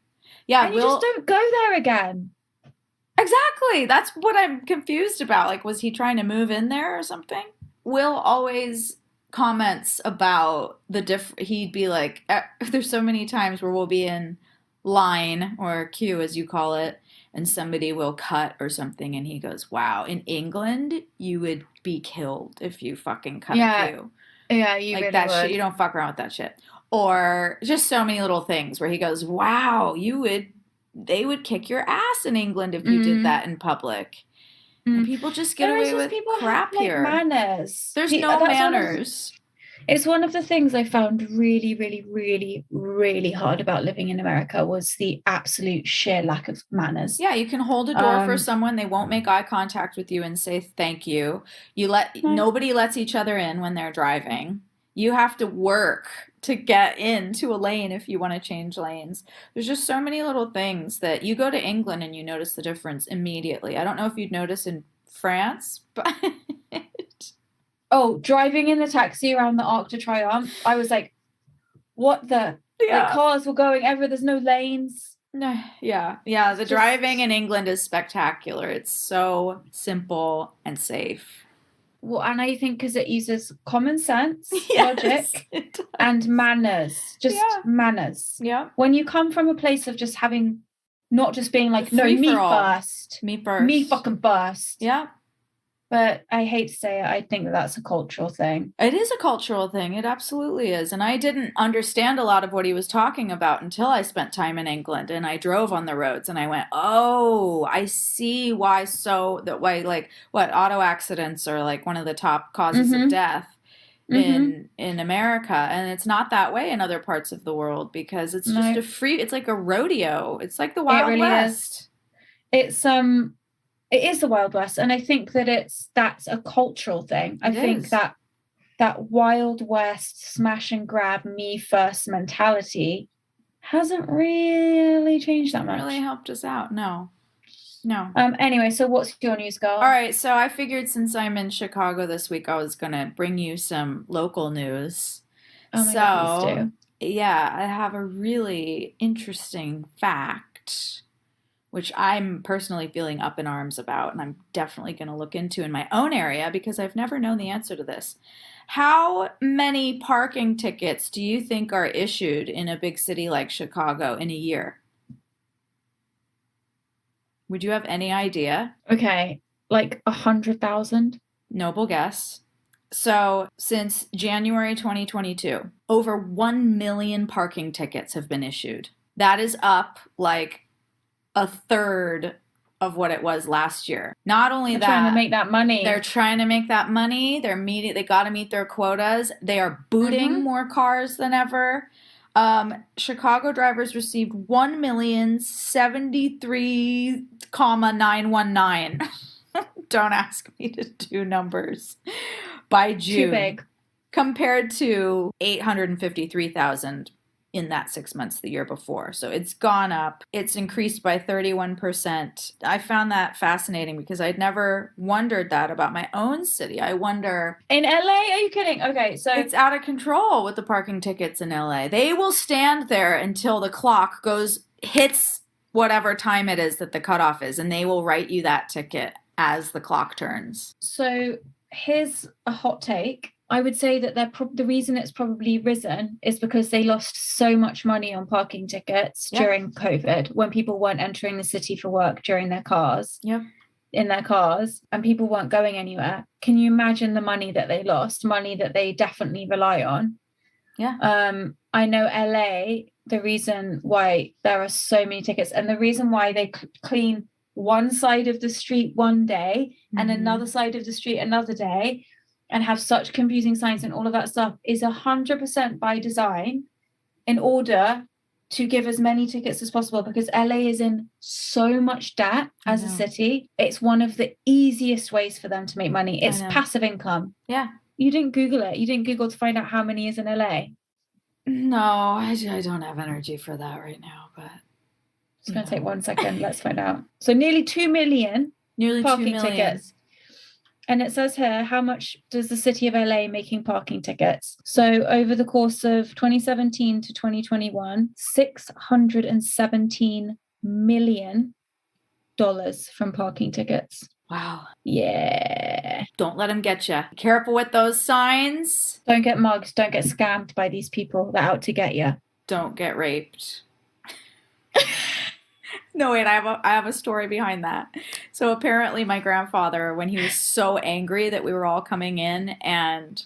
Yeah, and you just don't go there again. Exactly. That's what I'm confused about. Like, was he trying to move in there or something? Will always comments about he'd be like, there's so many times where we'll be in line or queue, as you call it, and somebody will cut or something, and he goes, wow, in England, you would be killed if you fucking cut a queue. Yeah, you like really that would. shit. You don't fuck around with that shit. Or just so many little things where he goes, wow, they would kick your ass in England if you did that in public. And people just get away with crap here. Manners. There's no manners. It's one of the things I found really, really, really, really hard about living in America was the absolute sheer lack of manners. Yeah, you can hold a door for someone. They won't make eye contact with you and say thank you. Nobody lets each other in when they're driving. You have to work to get into a lane if you want to change lanes. There's just so many little things that you go to England and you notice the difference immediately. I don't know if you'd notice in France, but... Oh, driving in the taxi around the Arc de Triomphe, I was like, what the... Yeah. Like, cars were going everywhere. There's no lanes. Yeah. The driving in England is spectacular. It's so simple and safe. Well, and I think because it uses common sense, logic, and manners. Just manners. Yeah. When you come from a place of just having, not just being like, no, me first. Me first. Me fucking first. Yeah. But I hate to say it, I think that's a cultural thing. It is a cultural thing. It absolutely is. And I didn't understand a lot of what he was talking about until I spent time in England and I drove on the roads and I went, oh, I see why auto accidents are like one of the top causes of death in America. And it's not that way in other parts of the world because it's just it's like a rodeo. It's like the Wild West. It is the Wild West, and I think that that's a cultural thing. I think that Wild West smash and grab me first mentality hasn't really changed that much. Really helped us out. No. Anyway, so what's your news, girl? All right, so I figured since I'm in Chicago this week, I was gonna bring you some local news. Oh my God, please do. Yeah, I have a really interesting fact, which I'm personally feeling up in arms about, and I'm definitely going to look into in my own area because I've never known the answer to this. How many parking tickets do you think are issued in a big city like Chicago in a year? Would you have any idea? Okay, like 100,000? Noble guess. So, since January 2022, over 1 million parking tickets have been issued. That is up like a third of what it was last year. Not only They're trying to make that money. They're trying to make that money. They got to meet their quotas. They are booting more cars than ever. Chicago drivers received 1,073,919. Don't ask me to do numbers. By June. Too big. Compared to 853,000 in that 6 months the year before. So it's gone up. It's increased by 31%. I found that fascinating because I'd never wondered that about my own city. I wonder... In LA? Are you kidding? Okay, so... It's out of control with the parking tickets in LA. They will stand there until the clock hits whatever time it is that the cutoff is, and they will write you that ticket as the clock turns. So here's a hot take. I would say that the reason it's probably risen is because they lost so much money on parking tickets during COVID, when people weren't entering the city for work during their cars. In their cars, and people weren't going anywhere. Can you imagine the money that they lost? Money that they definitely rely on. I know LA, the reason why there are so many tickets, and the reason why they clean one side of the street one day and another side of the street another day, and have such confusing signs and all of that stuff, is 100% by design, in order to give as many tickets as possible, because LA is in so much debt as a city. It's one of the easiest ways for them to make money. It's passive income. You didn't Google it. You didn't Google to find out how many is in LA. No, I don't have energy for that right now, but it's going to take 1 second. Let's find out. So nearly 2 million parking tickets. And it says here, how much does the city of LA making parking tickets? So over the course of 2017 to 2021, $617 million from parking tickets. Wow. Yeah. Don't let them get you. Careful with those signs. Don't get mugged. Don't get scammed by these people that are out to get you. Don't get raped. No, wait, I have a story behind that. So apparently my grandfather, when he was so angry that we were all coming in and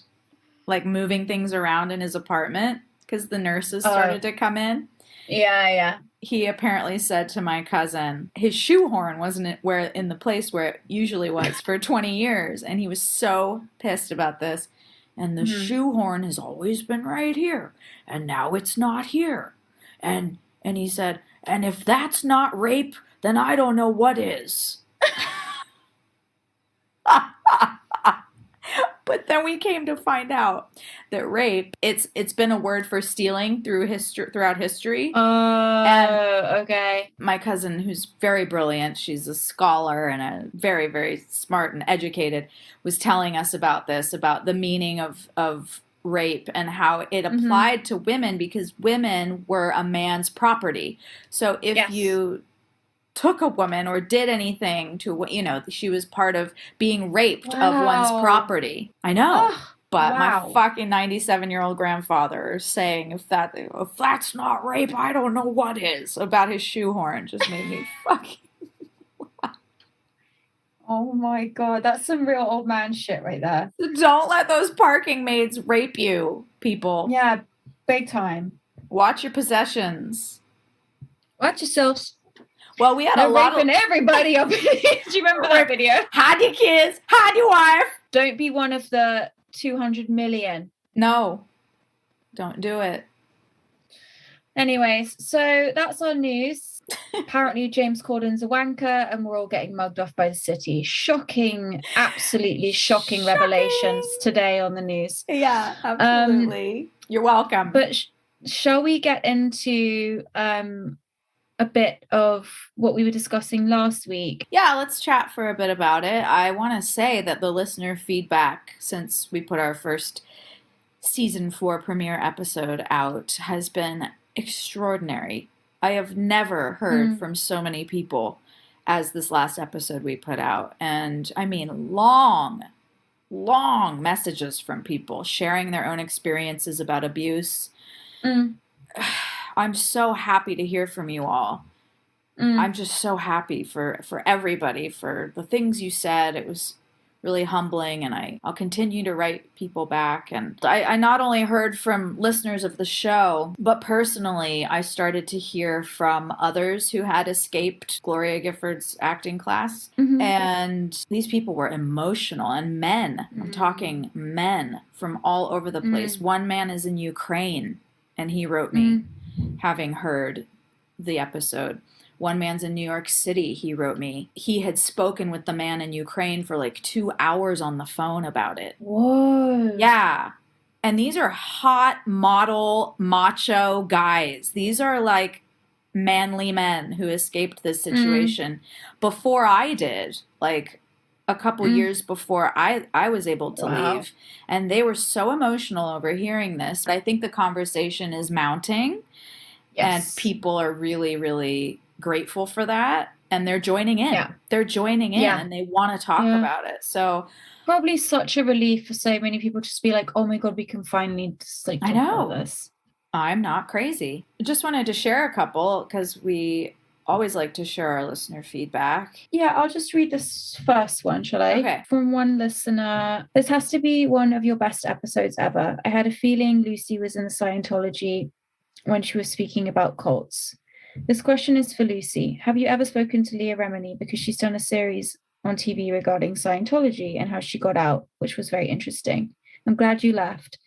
like moving things around in his apartment because the nurses started to come in. Yeah. He apparently said to my cousin, his shoehorn wasn't in the place where it usually was for 20 years. And he was so pissed about this. And the shoehorn has always been right here. And now it's not here. And he said, and if that's not rape, then I don't know what is. But then we came to find out that rape, it's been a word for stealing throughout history. Okay. My cousin, who's very brilliant, she's a scholar and a very, very smart and educated, was telling us about this, about the meaning of rape and how it applied to women, because women were a man's property. So if you took a woman or did anything to, she was part of being raped of one's property. I know. But my fucking 97-year-old grandfather saying if that's not rape, I don't know what is, about his shoehorn just made me fucking Oh my God, that's some real old man shit right there. Don't let those parking maids rape you, people. Yeah, big time. Watch your possessions. Watch yourselves. Well, we had a lot raping everybody up. Do you remember that video? Hide your kids, hide your wife. Don't be one of the 200 million. No, don't do it. Anyways, so that's our news. Apparently James Corden's a wanker and we're all getting mugged off by the city. Shocking, absolutely shocking revelations today on the news. Yeah, absolutely. You're welcome. But shall we get into a bit of what we were discussing last week? Yeah, let's chat for a bit about it. I want to say that the listener feedback since we put our first season 4 premiere episode out has been extraordinary. I have never heard from so many people as this last episode we put out. And I mean, long messages from people sharing their own experiences about abuse. I'm so happy to hear from you all. I'm just so happy for everybody, for the things you said. It was really humbling, and I'll continue to write people back. And I not only heard from listeners of the show, but personally, I started to hear from others who had escaped Gloria Gifford's acting class. And these people were emotional, and men, I'm talking men from all over the place. One man is in Ukraine, and he wrote me, having heard the episode. One man's in New York City, he wrote me. He had spoken with the man in Ukraine for like 2 hours on the phone about it. Whoa. Yeah. And these are hot model macho guys. These are like manly men who escaped this situation before I did, like a couple years before I was able to leave. And they were so emotional over hearing this. I think the conversation is mounting. And people are really, really grateful for that. And they're joining in. They're joining in and they want to talk about it. So Probably such a relief for so many people to just be like, oh my God, we can finally just like I talk about know. this. I'm not crazy. Just wanted to share a couple because we always like to share our listener feedback. Yeah, I'll just read this first one, shall I? Okay. From one listener. This has to be one of your best episodes ever. I had a feeling Lucy was in Scientology when she was speaking about cults. This question is for Lucy. Have you ever spoken to Leah Remini? Because she's done a series on TV regarding Scientology and how she got out, which was very interesting. I'm glad you left.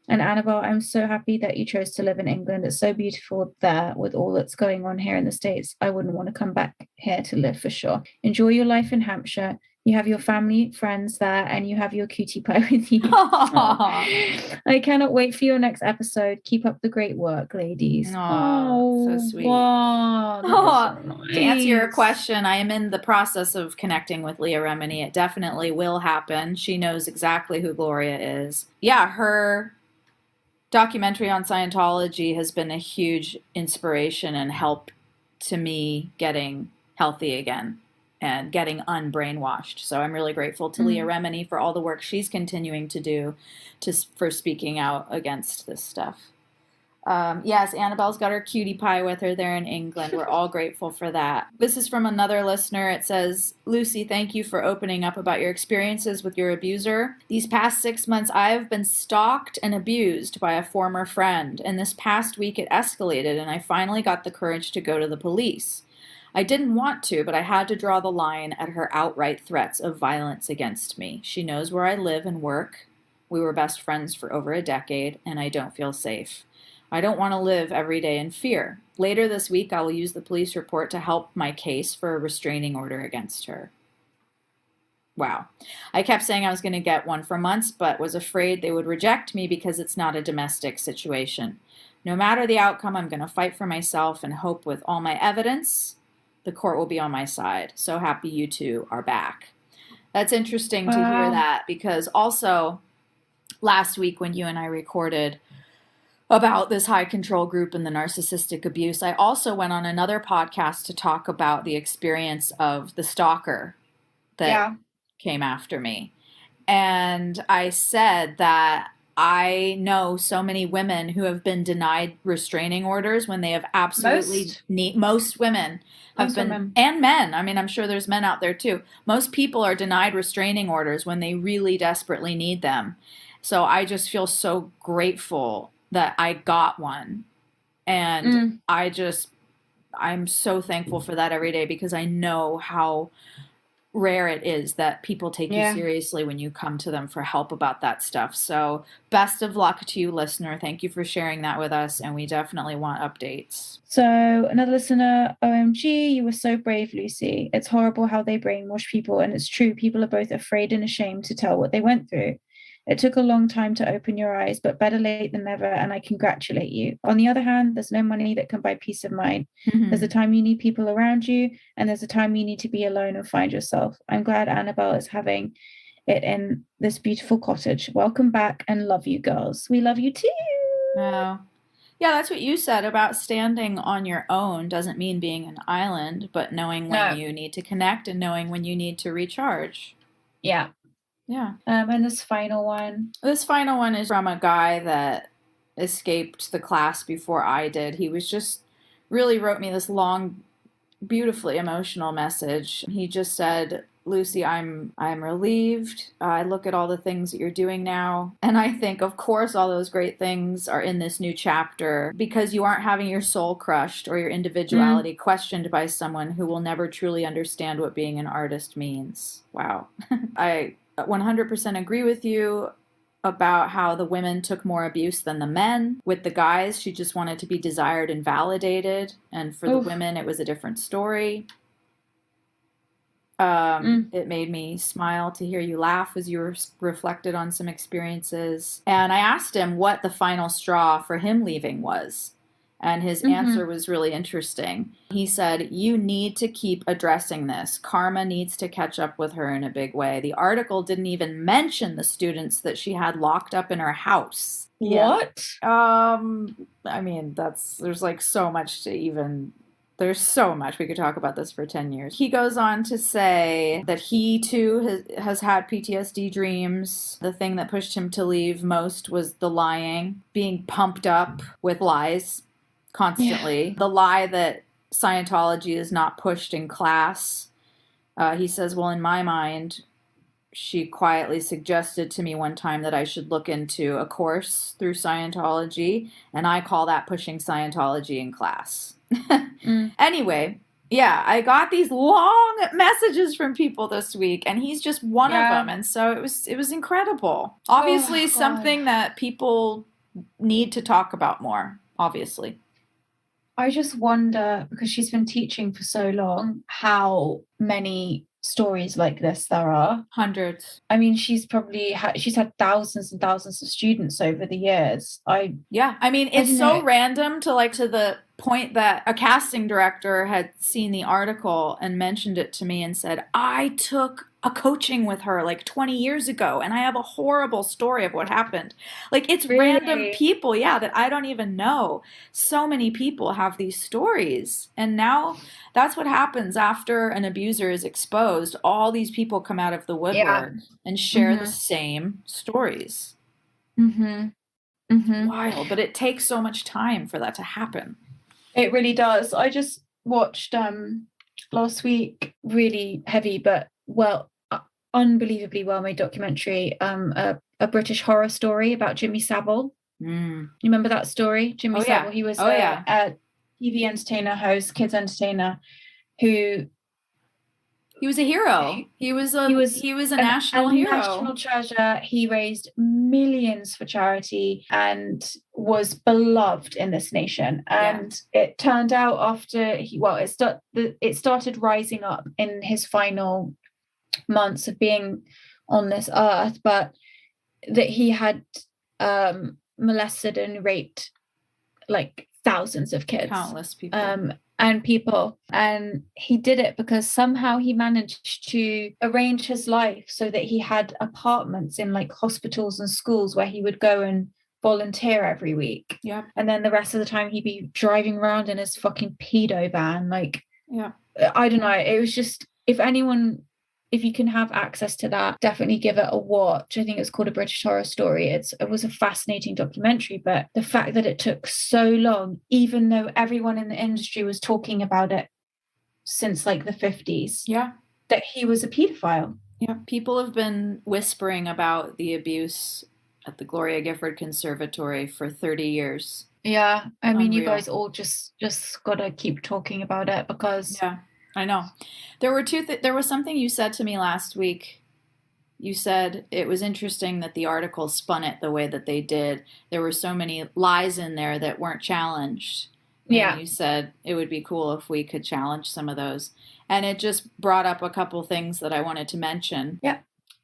And Annabel, I'm so happy that you chose to live in England. It's so beautiful there with all that's going on here in the States. I wouldn't want to come back here to live for sure. Enjoy your life in Hampshire. You have your family, friends there, and you have your cutie pie with you. I cannot wait for your next episode. Keep up the great work, ladies. Oh, so sweet. Wow, Oh, so nice. to answer your question, I am in the process of connecting with Leah Remini. It definitely will happen. She knows exactly who Gloria is. Yeah, her documentary on Scientology has been a huge inspiration and help to me getting healthy again and getting unbrainwashed. So I'm really grateful to Leah Remini for all the work she's continuing to do for speaking out against this stuff. Yes, Annabelle's got her cutie pie with her there in England. We're all grateful for that. This is from another listener. It says, Lucy, thank you for opening up about your experiences with your abuser. These past 6 months, I've been stalked and abused by a former friend. And this past week, it escalated, and I finally got the courage to go to the police. I didn't want to, but I had to draw the line at her outright threats of violence against me. She knows where I live and work. We were best friends for over a decade, and I don't feel safe. I don't want to live every day in fear. Later this week, I will use the police report to help my case for a restraining order against her. Wow. I kept saying I was going to get one for months, but was afraid they would reject me because it's not a domestic situation. No matter the outcome, I'm going to fight for myself and hope with all my evidence, the court will be on my side. So happy you two are back. That's interesting to hear that, because also last week when you and I recorded about this high control group and the narcissistic abuse, I also went on another podcast to talk about the experience of the stalker that came after me. And I said that I know so many women who have been denied restraining orders when they have absolutely most women have been, and men. I mean, I'm sure there's men out there too. Most people are denied restraining orders when they really desperately need them. So I just feel so grateful that I got one. And I'm so thankful for that every day, because I know how rare it is that people take you seriously when you come to them for help about that stuff. So best of luck to you, listener. Thank you for sharing that with us, and we definitely want updates. So another listener, OMG, you were so brave, Lucy. It's horrible how they brainwash people, and it's true. People are both afraid and ashamed to tell what they went through. It took a long time to open your eyes, but better late than never, and I congratulate you. On the other hand, there's no money that can buy peace of mind. There's a time you need people around you, and there's a time you need to be alone and find yourself. I'm glad Annabel is having it in this beautiful cottage. Welcome back, and love you, girls. We love you too. Wow. Yeah, that's what you said about standing on your own doesn't mean being an island, but knowing when you need to connect and knowing when you need to recharge. Yeah. Yeah. And this final one is from a guy that escaped the class before I did. He was just really wrote me this long, beautifully emotional message. He just said, Lucy, I'm relieved. I look at all the things that you're doing now, and I think, of course, all those great things are in this new chapter, because you aren't having your soul crushed or your individuality questioned by someone who will never truly understand what being an artist means. Wow. I 100% agree with you about how the women took more abuse than the men. With the guys, she just wanted to be desired and validated, and for the women, it was a different story. It made me smile to hear you laugh as you reflected on some experiences. And I asked him what the final straw for him leaving was. And his answer was really interesting. He said, you need to keep addressing this. Karma needs to catch up with her in a big way. The article didn't even mention the students that she had locked up in her house. What? I mean, there's like so much to even There's so much. We could talk about this for 10 years. He goes on to say that he too has had PTSD dreams. The thing that pushed him to leave most was the lying, being pumped up with lies constantly. The lie that Scientology is not pushed in class. He says, well, in my mind, she quietly suggested to me one time that I should look into a course through Scientology, and I call that pushing Scientology in class. Anyway, yeah, I got these long messages from people this week, and he's just one of them, and so it was incredible. Obviously, something that people need to talk about more, obviously. I just wonder, because she's been teaching for so long, how many stories like this there are. Hundreds. I mean, she's had thousands and thousands of students over the years. I mean, it's so random to the point that a casting director had seen the article and mentioned it to me and said, I took a coaching with her 20 years ago, and I have a horrible story of what happened. It's really random people, that I don't even know. So many people have these stories, and now that's what happens after an abuser is exposed. All these people come out of the woodwork and share the same stories. It's wild, but it takes so much time for that to happen. It really does. I just watched last week, really heavy but unbelievably well made documentary, a British horror story about Jimmy Savile. You remember that story? Jimmy Savile. He was a TV entertainer, host, kids entertainer, who he was a hero. He was a national hero. National treasure. He raised millions for charity and was beloved in this nation. And it turned out after it started rising up in his final months of being on this earth, but that he had molested and raped thousands of kids, countless people. And he did it because somehow he managed to arrange his life so that he had apartments in hospitals and schools where he would go and volunteer every week. And then the rest of the time he'd be driving around in his fucking pedo van. I don't know. It was just, if you can have access to that, definitely give it a watch. I think it's called A British Horror Story. It was a fascinating documentary, but the fact that it took so long, even though everyone in the industry was talking about it since the 50s, that he was a paedophile. People have been whispering about the abuse at the Gloria Gifford Conservatory for 30 years. I mean, you guys all just gotta keep talking about it, because I know. There were there was something you said to me last week. You said it was interesting that the article spun it the way that they did. There were so many lies in there that weren't challenged. And you said it would be cool if we could challenge some of those. And it just brought up a couple things that I wanted to mention.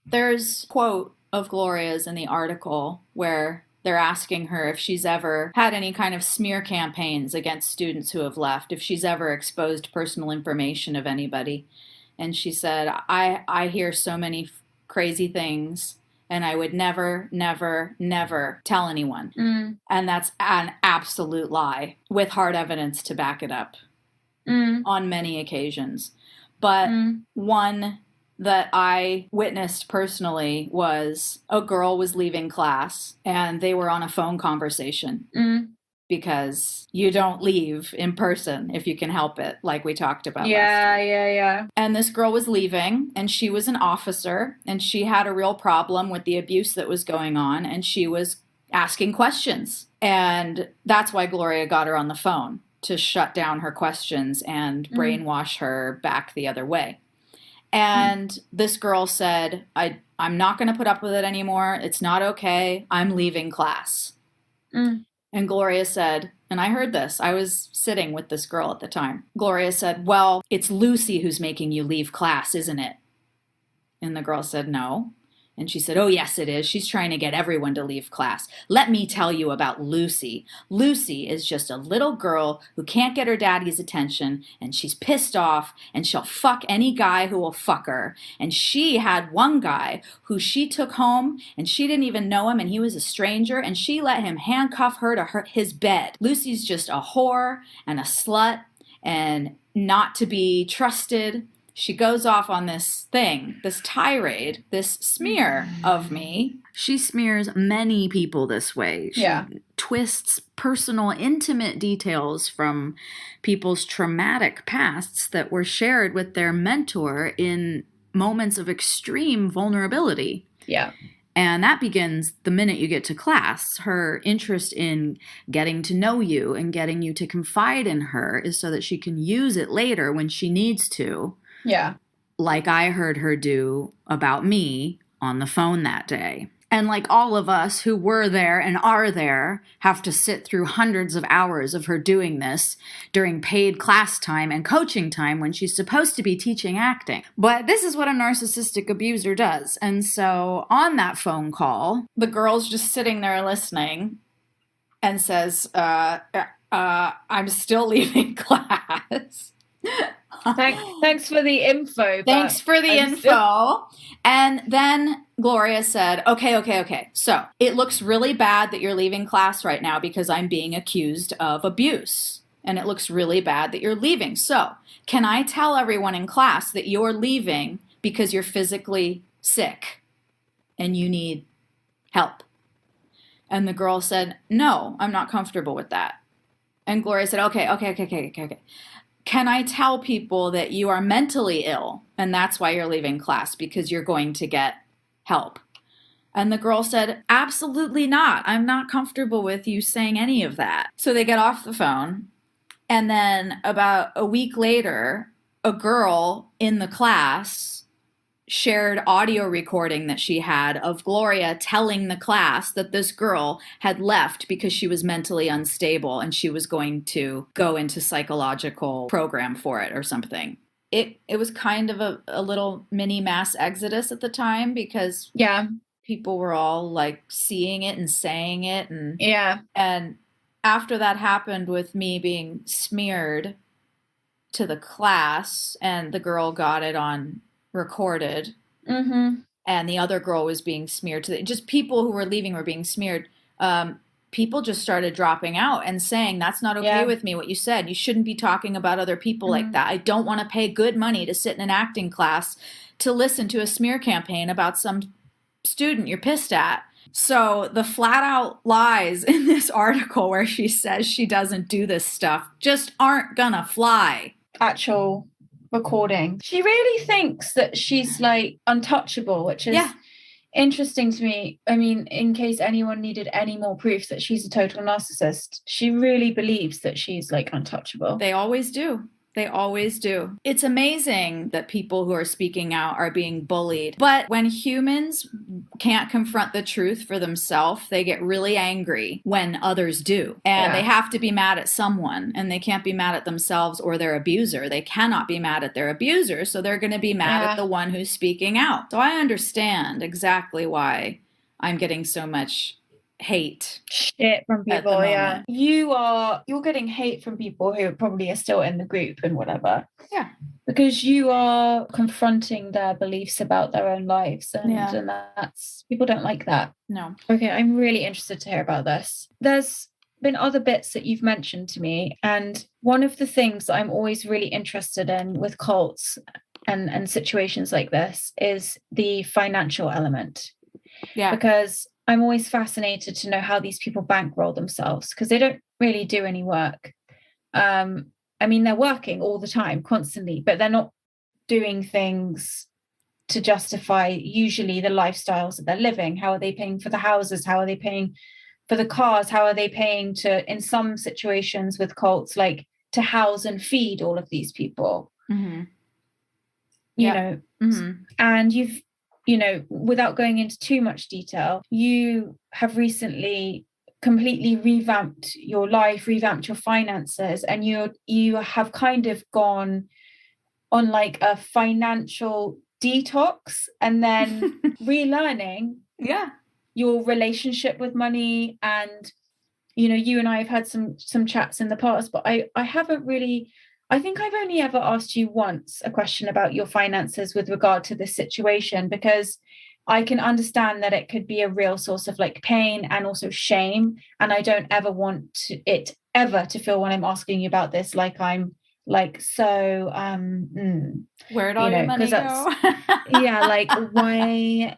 There's a quote of Gloria's in the article where they're asking her if she's ever had any kind of smear campaigns against students who have left, if she's ever exposed personal information of anybody. And she said, I hear so many crazy things, and I would never, never, never tell anyone. And that's an absolute lie, with hard evidence to back it up on many occasions. But one that I witnessed personally was a girl was leaving class and they were on a phone conversation because you don't leave in person if you can help it, like we talked about last week. And this girl was leaving, and she was an officer, and she had a real problem with the abuse that was going on, and she was asking questions. And that's why Gloria got her on the phone, to shut down her questions and brainwash her back the other way. And this girl said, I'm not going to put up with it anymore. It's not okay. I'm leaving class. And Gloria said, and I heard this, I was sitting with this girl at the time. Gloria said, well, it's Lucy who's making you leave class, isn't it? And the girl said, no. And she said, oh, yes, it is. She's trying to get everyone to leave class. Let me tell you about Lucy. Lucy is just a little girl who can't get her daddy's attention, and she's pissed off, and she'll fuck any guy who will fuck her. And she had one guy who she took home, and she didn't even know him, and he was a stranger, and she let him handcuff her to his bed. Lucy's just a whore and a slut, and not to be trusted. She goes off on this thing, this tirade, this smear of me. She smears many people this way. She twists personal, intimate details from people's traumatic pasts that were shared with their mentor in moments of extreme vulnerability. Yeah. And that begins the minute you get to class. Her interest in getting to know you and getting you to confide in her is so that she can use it later when she needs to. Yeah. Like I heard her do about me on the phone that day. And like all of us who were there and are there have to sit through hundreds of hours of her doing this during paid class time and coaching time when she's supposed to be teaching acting. But this is what a narcissistic abuser does. And so on that phone call, the girl's just sitting there listening and says, I'm still leaving class. Thanks for the info. Thanks for the info. And then Gloria said, okay. So it looks really bad that you're leaving class right now because I'm being accused of abuse. And it looks really bad that you're leaving. So can I tell everyone in class that you're leaving because you're physically sick and you need help? And the girl said, no, I'm not comfortable with that. And Gloria said, okay. Can I tell people that you are mentally ill and that's why you're leaving class because you're going to get help? And the girl said, absolutely not. I'm not comfortable with you saying any of that. So they get off the phone. And then about a week later, a girl in the class shared audio recording that she had of Gloria telling the class that this girl had left because she was mentally unstable and she was going to go into psychological program for it or something. It was kind of a little mini mass exodus at the time because people were all like seeing it and saying it. And after that happened with me being smeared to the class and the girl got it on recorded, and the other girl was being smeared just people who were leaving were being smeared. People just started dropping out and saying, that's not okay with me, what you said. You shouldn't be talking about other people like that. I don't want to pay good money to sit in an acting class to listen to a smear campaign about some student you're pissed at. So the flat out lies in this article where she says she doesn't do this stuff just aren't gonna fly. Actual recording. She really thinks that she's like untouchable, which is interesting to me. I mean, in case anyone needed any more proof that she's a total narcissist, she really believes that she's like untouchable. They always do. They always do. It's amazing that people who are speaking out are being bullied. But when humans can't confront the truth for themselves, they get really angry when others do. And they have to be mad at someone. And they can't be mad at themselves or their abuser. They cannot be mad at their abuser. So they're going to be mad at the one who's speaking out. So I understand exactly why I'm getting so much shit from people. You're getting hate from people who probably are still in the group and whatever, because you are confronting their beliefs about their own lives, and that's, people don't like that. No. Okay, I'm really interested to hear about this. There's been other bits that you've mentioned to me, and one of the things that I'm always really interested in with cults and situations like this is the financial element. Because I'm always fascinated to know how these people bankroll themselves, because they don't really do any work. I mean, they're working all the time, constantly, but they're not doing things to justify usually the lifestyles that they're living. How are they paying for the houses? How are they paying for the cars? How are they paying to, in some situations with cults, like to house and feed all of these people? You know, and you've, you know, without going into too much detail, you have recently completely revamped your life, revamped your finances, and you have kind of gone on like a financial detox and then relearning your relationship with money. And, you know, you and I have had some chats in the past, but I haven't really, I think I've only ever asked you once a question about your finances with regard to this situation, because I can understand that it could be a real source of like pain and also shame. And I don't ever want it ever to feel when I'm asking you about this, like I'm Like, so, Where'd you all your know, because money that's, go? yeah, like, why,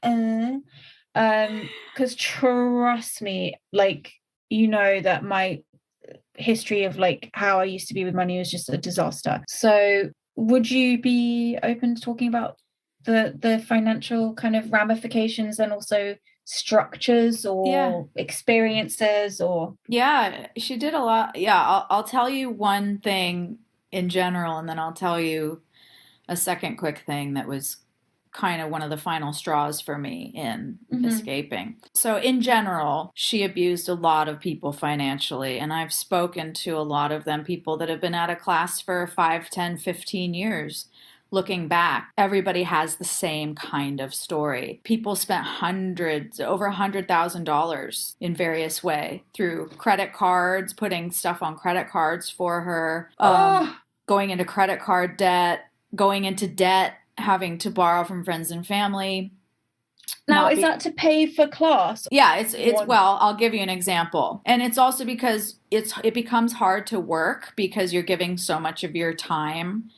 because trust me, like, you know, that my history of like how I used to be with money was just a disaster. So would you be open to talking about the financial kind of ramifications and also structures Yeah. or experiences or Yeah, she did a lot. Yeah, I'll tell you one thing in general, and then I'll tell you a second quick thing that was kind of one of the final straws for me in Mhm. escaping. So, in general, she abused a lot of people financially, and I've spoken to a lot of them, people that have been out of class for 5, 10, 15 years. Looking back, everybody has the same kind of story. People spent hundreds, over $100,000 in various way through credit cards, putting stuff on credit cards for her, oh, going into credit card debt, going into debt, having to borrow from friends and family, now not is be that to pay for class? yeah, it's One. well, I'll give you an example. And it's also because it becomes hard to work because you're giving so much of your time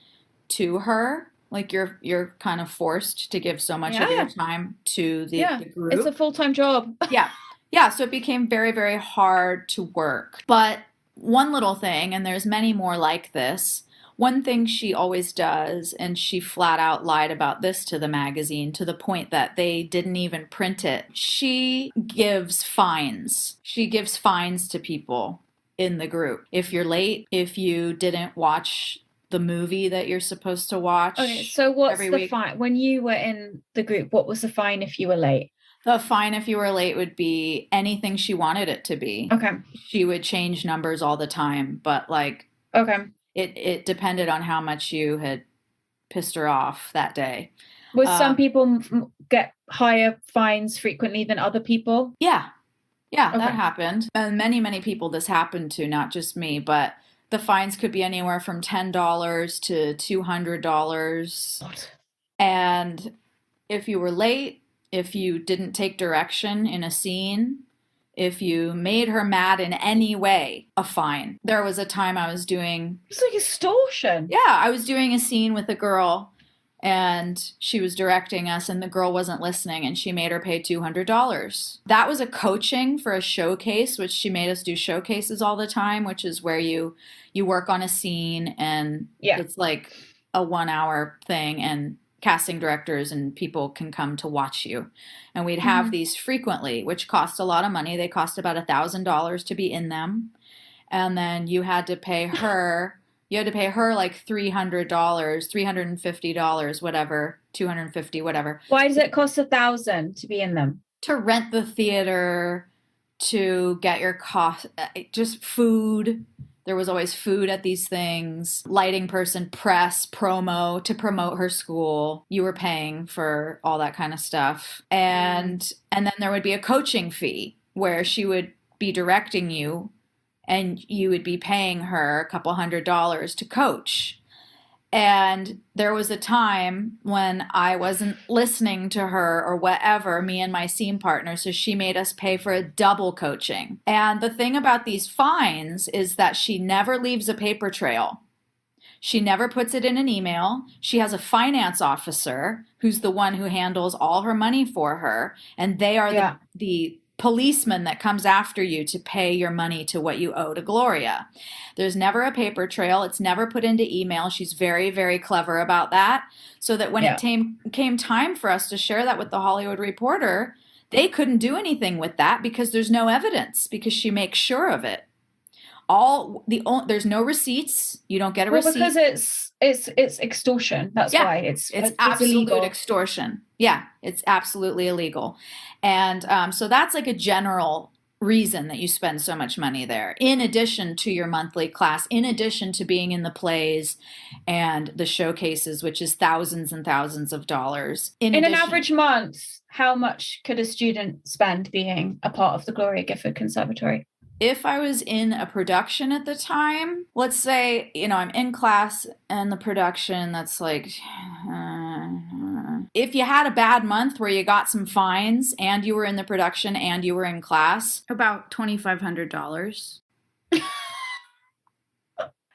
to her. Like you're kind of forced to give so much of your Yeah, time to yeah, the it's a group. full-time job. Yeah. Yeah, so it became very, very hard to work. But one little thing, and there's many more like this, one thing she always does, and she flat out lied about this to the magazine to the point that they didn't even print it. She gives fines. She gives fines to people in the group. If you're late, if you didn't watch the movie that you're supposed to Okay, watch so what's every the week, fine when you were in the group? What was the fine if you were late? the fine if you were late would be anything she wanted it to be. Okay, She would change numbers all the time, but like okay. it depended on how much you had pissed her off that day. Was some Um, people get higher fines frequently than other people? yeah, yeah, that Okay. happened. And many, many people this happened to, not just me, but the fines could be anywhere from $10 to $200. What? And if you were late, if you didn't take direction in a scene, if you made her mad in any way, a fine. There was a time I was doing, It's like extortion. yeah, I was doing a scene with a girl and she was directing us and the girl wasn't listening and she made her pay $200. That was a coaching for a showcase, which she made us do showcases all the time, which is where you work on a scene and Yeah. it's like a 1 hour thing and casting directors and people can come to watch you. And we'd have Mhm. these frequently, which cost a lot of money. They cost about $1,000 to be in them. And then you had to pay her like $300, $350, whatever, 250, whatever, Why does it cost 1,000 to be in them? to rent the theater, to get your cost, just food. There was always food at these things, lighting person, press, promo to promote her school. You were paying for all that kind of stuff. Mm. And then there would be a coaching fee where she would be directing you and you would be paying her a couple $100 to coach. And there was a time when I wasn't listening to her or whatever, me and my scene partner, so she made us pay for a double coaching. And the thing about these fines is that she never leaves a paper trail. She never puts it in an email. She has a finance officer who's the one who handles all her money for her, and they are Yeah. the policeman that comes after you to pay your money to what you owe to Gloria. There's never a paper trail. It's never put into email. She's very, very clever about that. So that when it Yeah. came time for us to share that with the Hollywood Reporter, they couldn't do anything with that because there's no evidence because she makes sure of it. There's no receipts. You don't get a Well, because receipt. it's extortion. That's Yeah, why it's it's absolute illegal. extortion. Yeah, it's absolutely illegal. And so that's like a general reason that you spend so much money there, in addition to your monthly class, in addition to being in the plays and the showcases, which is thousands and thousands of dollars. In In an addition, average month, how much could a student spend being a part of the Gloria Gifford Conservatory? if I was in a production at the time, let's say, I'm in class and the production that's like, if you had a bad month where you got some fines and you were in the production and you were in class, about $2,500.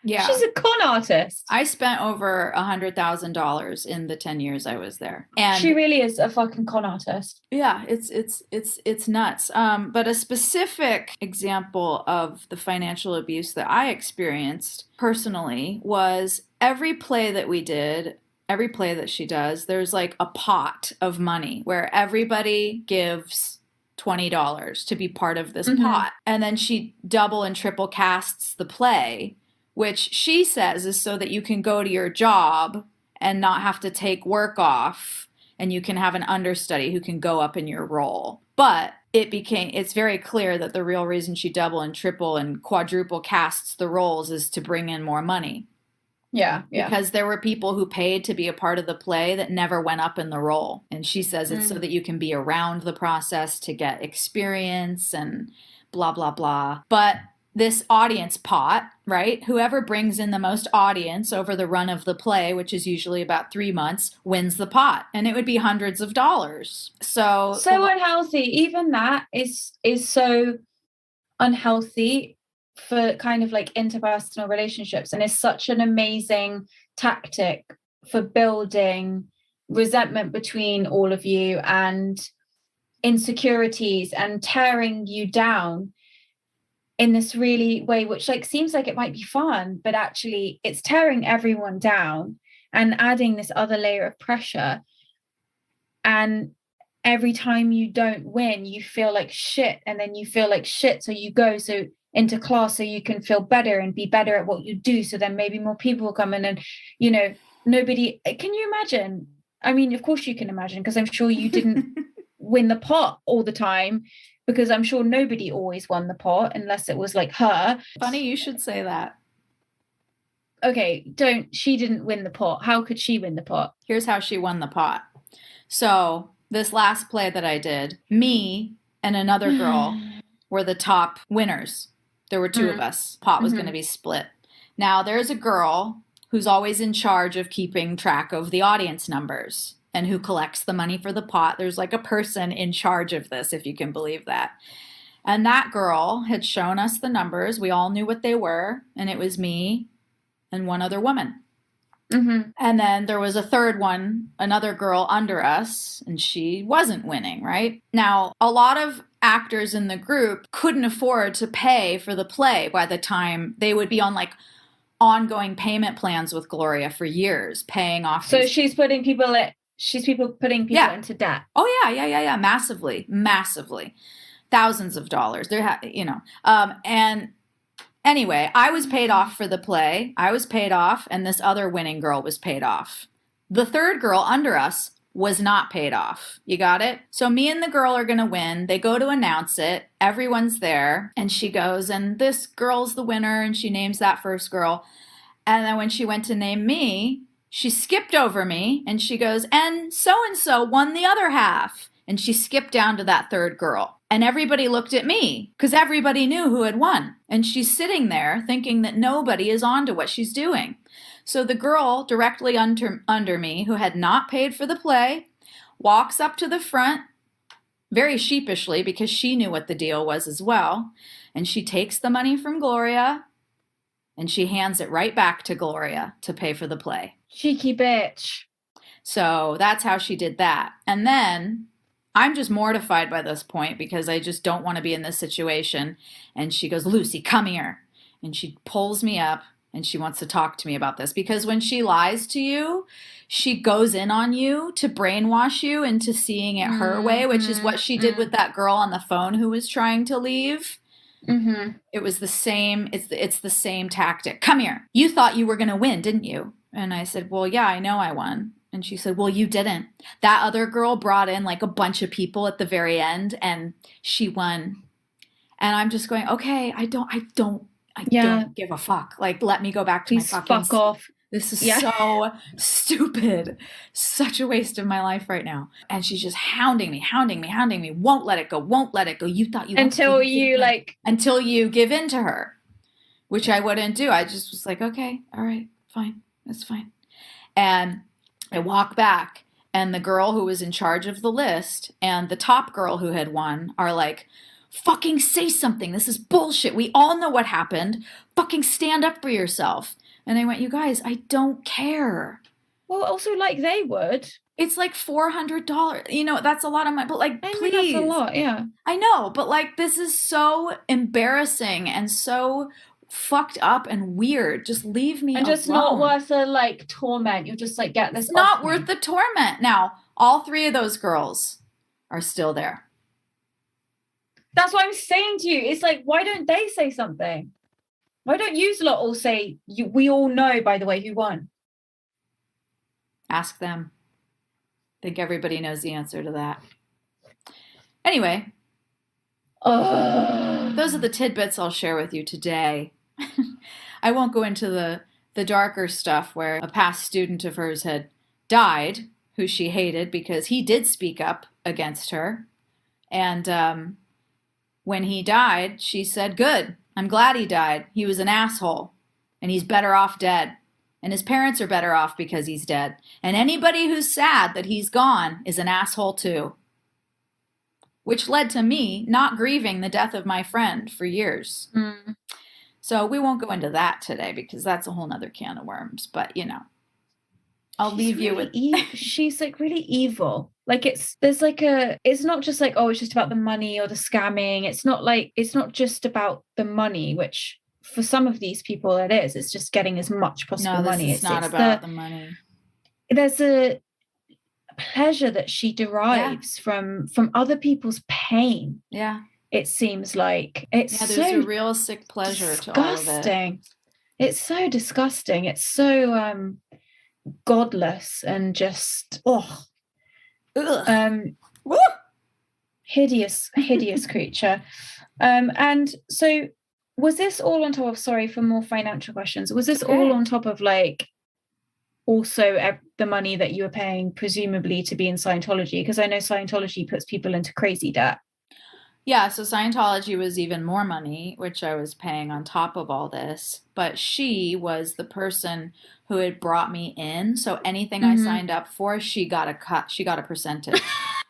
Yeah. She's a con artist. I spent over $100,000 in the 10 years I was there. And she really is a fucking con artist. yeah, it's nuts. But a specific example of the financial abuse that I experienced personally was every play that we did, every play that she does, there's like a pot of money where everybody gives $20 to be part of this pot. And then she double and triple casts the play, which she says is so that you can go to your job and not have to take work off, and you can have an understudy who can go up in your role. But it's very clear that the real reason she double and triple and quadruple casts the roles is to bring in more money. Yeah. Because there were people who paid to be a part of the play that never went up in the role. And she says it's so that you can be around the process to get experience and blah, blah, blah. But this audience pot, right? Whoever brings in the most audience over the run of the play, which is usually about 3 months, wins the pot. And it would be hundreds of dollars. So unhealthy. Even that is so unhealthy for kind of like interpersonal relationships, and it's such an amazing tactic for building resentment between all of you and insecurities and tearing you down in this really way, which like seems like it might be fun, but actually it's tearing everyone down and adding this other layer of pressure. And every time you don't win, you feel like shit, and then you feel like shit, so you go into class so you can feel better and be better at what you do, so then maybe more people will come in. And nobody can you imagine? I mean, of course you can imagine, because I'm sure you didn't win the pot all the time, because I'm sure nobody always won the pot unless it was like her. Funny you should say that. Okay, she didn't win the pot. How could she win the pot? Here's how she won the pot. So this last play that I did, me and another girl were the top winners. There were two of us. Pot was going to be split. Now there's a girl who's always in charge of keeping track of the audience numbers and who collects the money for the pot. There's like a person in charge of this, if you can believe that. And that girl had shown us the numbers. We all knew what they were. And it was me and one other woman. And then there was a third one, another girl under us, and she wasn't winning, right? Now, a lot of actors in the group couldn't afford to pay for the play by the time they would be on like ongoing payment plans with Gloria for years, paying off. So she's putting people into debt. Oh yeah. Massively. Thousands of dollars. And anyway, I was paid off for the play. I was paid off, and this other winning girl was paid off. The third girl under us was not paid off. You got it? So me and the girl are going to win. They go to announce it. Everyone's there. And she goes, and this girl's the winner. And she names that first girl. And then when she went to name me, she skipped over me. And she goes, and so won the other half. And she skipped down to that third girl. And everybody looked at me because everybody knew who had won. And she's sitting there thinking that nobody is on to what she's doing. So the girl directly under me, who had not paid for the play, walks up to the front very sheepishly because she knew what the deal was as well. And she takes the money from Gloria and she hands it right back to Gloria to pay for the play. Cheeky bitch. So that's how she did that. And then I'm just mortified by this point because I just don't want to be in this situation. And she goes, Lucy, come here. And she pulls me up and she wants to talk to me about this. Because when she lies to you, she goes in on you to brainwash you into seeing it her way, which is what she did with that girl on the phone who was trying to leave. It was the same. It's the same tactic. Come here. You thought you were going to win, didn't you? And I said, well, yeah, I know I won. And she said, well, you didn't. That other girl brought in like a bunch of people at the very end and she won. And I'm just going, okay, I don't give a fuck. Like, let me go back to my fucking... fuck off. This is so stupid. Such a waste of my life right now. And she's just hounding me. Won't let it go. You thought you... Until you give in to her, which I wouldn't do. I just was like, okay, all right, fine. That's fine. And I walk back, and the girl who was in charge of the list and the top girl who had won are like, fucking say something. This is bullshit. We all know what happened. Fucking stand up for yourself. And I went, you guys, I don't care. Well, also, like, they would. It's like $400. You know, that's a lot of money. But like, I please. mean, that's a lot, yeah. I know, but like, this is so embarrassing and so fucked up and weird. Just leave me alone. And just not worth the like torment. You'll just like get this. It's not worth the torment. Now, all 3 of those girls are still there. That's what I'm saying to you. It's like, why don't they say something? Why don't you lot all say, we all know, by the way, who won? Ask them. I think everybody knows the answer to that. Anyway, those are the tidbits I'll share with you today. I won't go into the darker stuff where a past student of hers had died, who she hated because he did speak up against her. And when he died, she said, good, I'm glad he died. He was an asshole, and he's better off dead. And his parents are better off because he's dead. And anybody who's sad that he's gone is an asshole too. Which led to me not grieving the death of my friend for years. Mm. So we won't go into that today because that's a whole nother can of worms. But, you know, I'll leave you with... She's like really evil. Like it's not just like, oh, it's just about the money or the scamming. It's not just about the money, which for some of these people it is. It's just getting as much possible money. It's not about the money. There's a pleasure that she derives from other people's pain. Yeah. It seems like it's there's a real sick pleasure to all of it. It's so disgusting. It's so godless and just hideous creature. And so was this all on top of, sorry for more financial questions, was this all on top of like also the money that you were paying presumably to be in Scientology? Because I know Scientology puts people into crazy debt. Yeah, so Scientology was even more money, which I was paying on top of all this. But she was the person who had brought me in. So anything I signed up for, she got a cut. She got a percentage.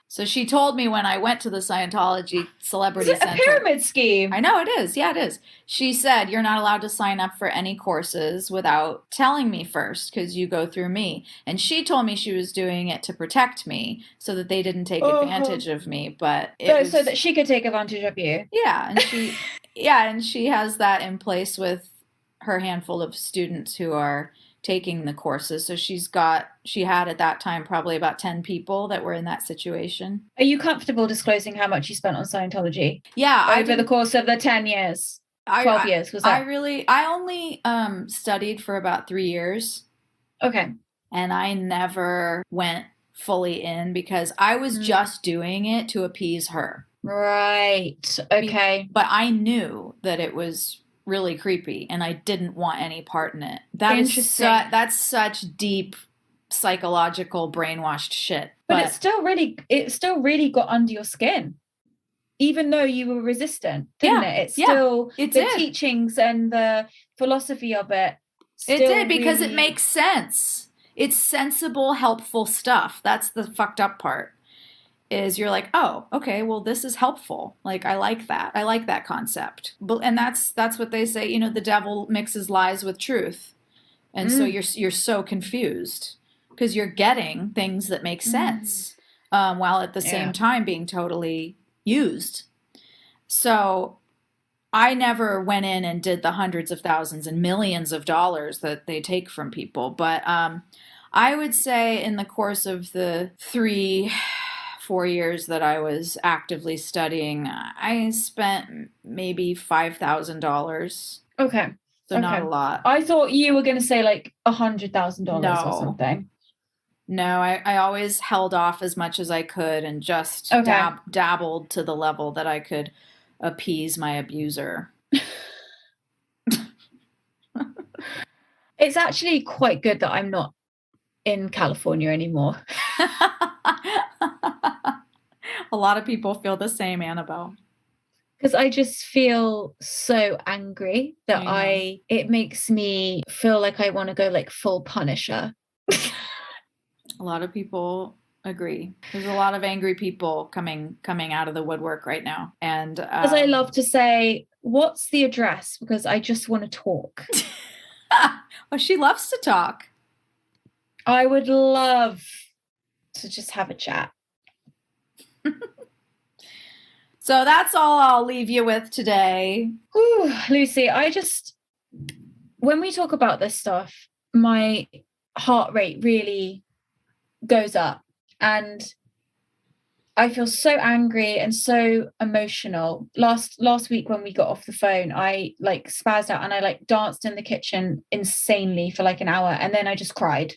So she told me when I went to the Scientology Celebrity Center. It's a pyramid scheme. I know it is. Yeah, it is. She said, you're not allowed to sign up for any courses without telling me first because you go through me. And she told me she was doing it to protect me so that they didn't take advantage of me. But so that she could take advantage of you. Yeah. And she has that in place with her handful of students who are taking the courses. So she had at that time probably about 10 people that were in that situation. Are you comfortable disclosing how much you spent on Scientology? Yeah. Over the course of the 10 years, 12 years, was that? I only studied for about 3 years. Okay. And I never went fully in because I was just doing it to appease her. Right. Okay. But I knew that it was really creepy and I didn't want any part in it. That's such deep psychological brainwashed shit. But it still really got under your skin. Even though you were resistant, didn't it? The teachings and the philosophy of it. It did because it makes sense. It's sensible, helpful stuff. That's the fucked up part. Is you're like, oh, okay, well, this is helpful. Like, I like that. I like that concept. And that's what they say, the devil mixes lies with truth. And so you're so confused because you're getting things that make sense while at the same time being totally used. So I never went in and did the hundreds of thousands and millions of dollars that they take from people. But I would say in the course of the 4 years that I was actively studying, I spent maybe $5,000. Okay. So not a lot. I thought you were going to say like $100,000 or something. No, I always held off as much as I could and just dabbled to the level that I could appease my abuser. It's actually quite good that I'm not in California anymore. A lot of people feel the same, Annabel. Because I just feel so angry that it makes me feel like I want to go like full Punisher. A lot of people Agree. There's a lot of angry people coming out of the woodwork right now. And as I love to say, what's the address? Because I just want to talk. well, she loves to talk. I would love to just have a chat. So that's all I'll leave you with today. Ooh, Lucy, when we talk about this stuff, my heart rate really goes up, and I feel so angry and so emotional. Last week when we got off the phone, I like spazzed out and I like danced in the kitchen insanely for like an hour, and then I just cried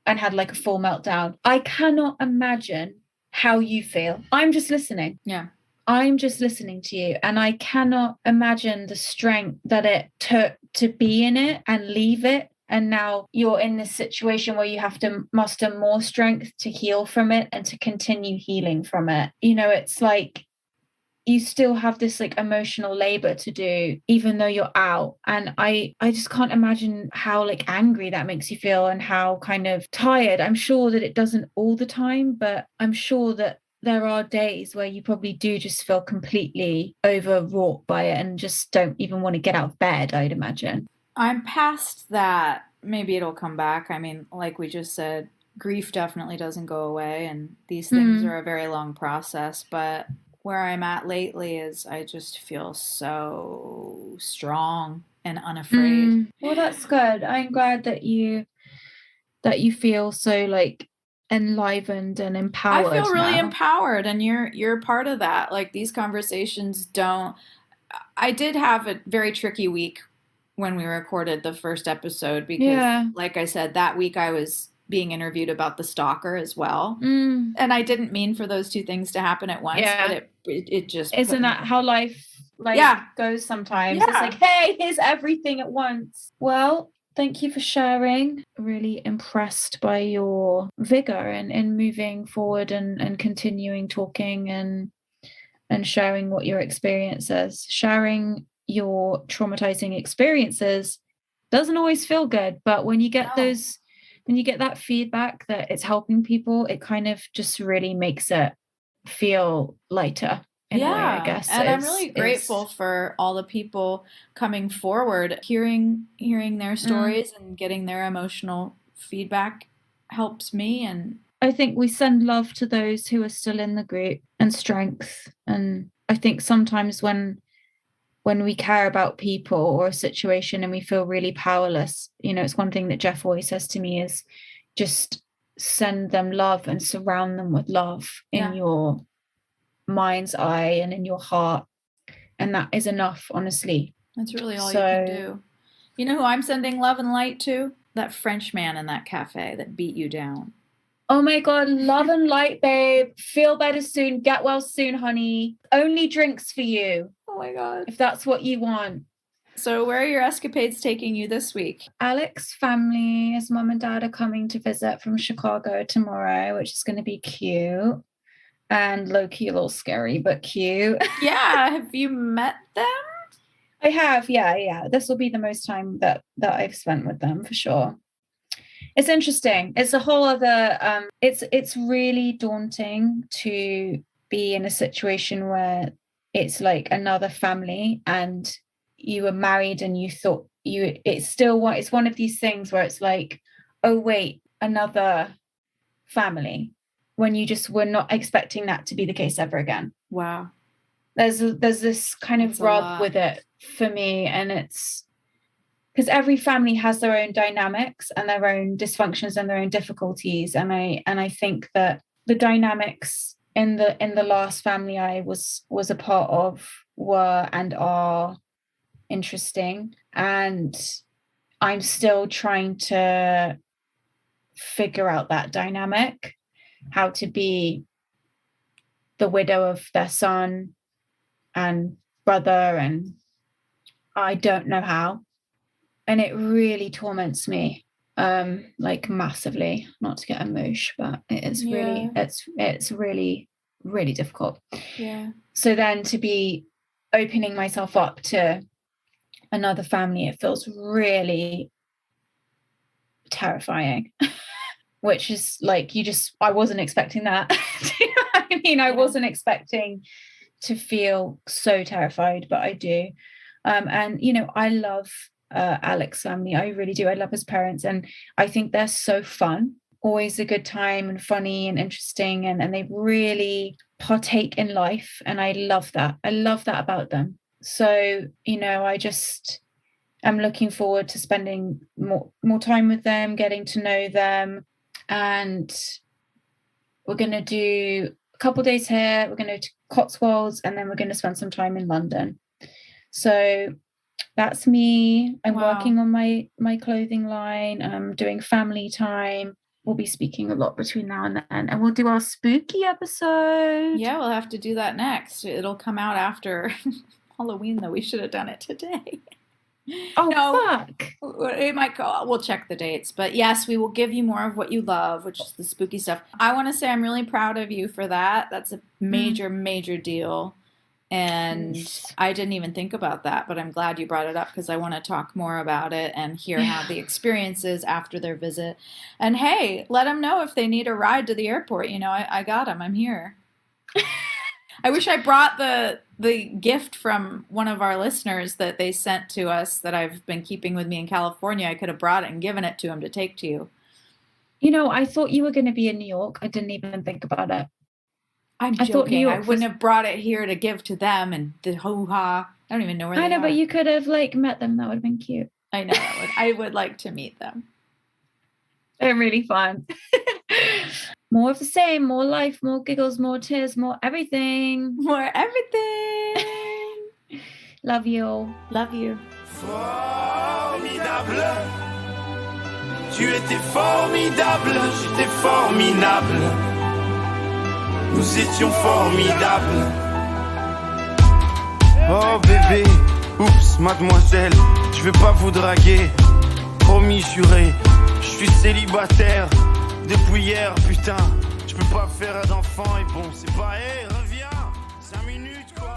and had like a full meltdown. I cannot imagine how you feel. I'm just listening. Yeah. I'm just listening to you, and I cannot imagine the strength that it took to be in it and leave it. And now you're in this situation where you have to muster more strength to heal from it and to continue healing from it. You know, it's like you still have this like emotional labor to do, even though you're out. And I just can't imagine how like angry that makes you feel and how kind of tired. I'm sure that it doesn't all the time, but I'm sure that there are days where you probably do just feel completely overwrought by it and just don't even want to get out of bed, I'd imagine. I'm past that. Maybe it'll come back. I mean, like we just said, grief definitely doesn't go away, and these things are a very long process. But where I'm at lately is I just feel so strong and unafraid. Well, that's good. I'm glad that you feel so like enlivened and empowered. I feel really now. empowered, and you're part of that. Like these conversations don't. I did have a very tricky week when we recorded the first episode because, like I said, that week I was being interviewed about the stalker as well, and I didn't mean for those two things to happen at once. But it just isn't that how life goes sometimes? It's like, hey, here's everything at once. Well, thank you for sharing. Really impressed by your vigor in moving forward and continuing talking and sharing what your experience is. Sharing your traumatizing experiences doesn't always feel good, but when you get when you get that feedback that it's helping people, it kind of just really makes it feel lighter. In a way, I guess. And I'm really grateful for all the people coming forward, hearing their stories and getting their emotional feedback helps me. And I think we send love to those who are still in the group and strength. And I think sometimes when we care about people or a situation and we feel really powerless, you know, it's one thing that Jeff always says to me is just send them love and surround them with love in your mind's eye and in your heart, and that is enough, honestly. That's really all you can do. You know who I'm sending love and light to? That French man in that cafe that beat you down. Oh my God, love and light, babe. Feel better soon. Get well soon, honey. Only drinks for you. Oh my God. If that's what you want. So where are your escapades taking you this week? Alex's family, his mom and dad are coming to visit from Chicago tomorrow, which is going to be cute. And low-key a little scary, but cute. Yeah, have you met them? I have, yeah. This will be the most time that I've spent with them for sure. It's interesting. It's a whole other. It's really daunting to be in a situation where it's like another family, and you were married, and you thought it's one of these things where it's like, oh wait, another family, when you just were not expecting that to be the case ever again. Wow. There's this kind of rub with it for me, and it's because every family has their own dynamics and their own dysfunctions and their own difficulties, and I think that the dynamics in the last family I was a part of were and are interesting, and I'm still trying to figure out that dynamic, how to be the widow of their son and brother, and I don't know how, and it really torments me, like massively. Not to get emotional, but it is really it's really, really difficult. Yeah. So then to be opening myself up to another family, it feels really terrifying. which is like, I wasn't expecting that. Do you know what I mean? I wasn't expecting to feel so terrified, but I do. And, I love Alex's family. I really do. I love his parents. And I think they're so fun, always a good time and funny and interesting. And they really partake in life. And I love that. I love that about them. So, I'm looking forward to spending more time with them, getting to know them. And we're going to do a couple of days here. We're going to Cotswolds, and then we're going to spend some time in London. So that's me. I'm working on my clothing line. I'm doing family time. We'll be speaking a lot between now and then. And we'll do our spooky episode. Yeah, we'll have to do that next. It'll come out after Halloween, though. We should have done it today. Oh, no, fuck. It might go. We'll check the dates. But yes, we will give you more of what you love, which is the spooky stuff. I want to say I'm really proud of you for that. That's a major, major deal. And I didn't even think about that, but I'm glad you brought it up because I want to talk more about it and hear how the experience is after their visit. And hey, let them know if they need a ride to the airport. I got them. I'm here. I wish I brought the gift from one of our listeners that they sent to us that I've been keeping with me in California. I could have brought it and given it to him to take to you. I thought you were going to be in New York. I didn't even think about it. I'm joking. I wouldn't have brought it here to give to them and the hoo-ha. I don't even know where they are. I know, but you could have met them. That would have been cute. I know. I would like to meet them. They're really fun. More of the same, more life, more giggles, more tears, more everything. More everything. Love you all. Love you. Formidable. Tu étais formidable, j'étais formidable. Nous étions formidables. Oh bébé, oups, mademoiselle, je vais pas vous draguer. Promis, juré, je suis célibataire. Depuis hier, putain, je peux pas faire d'enfant et bon, c'est pas, reviens, 5 minutes quoi.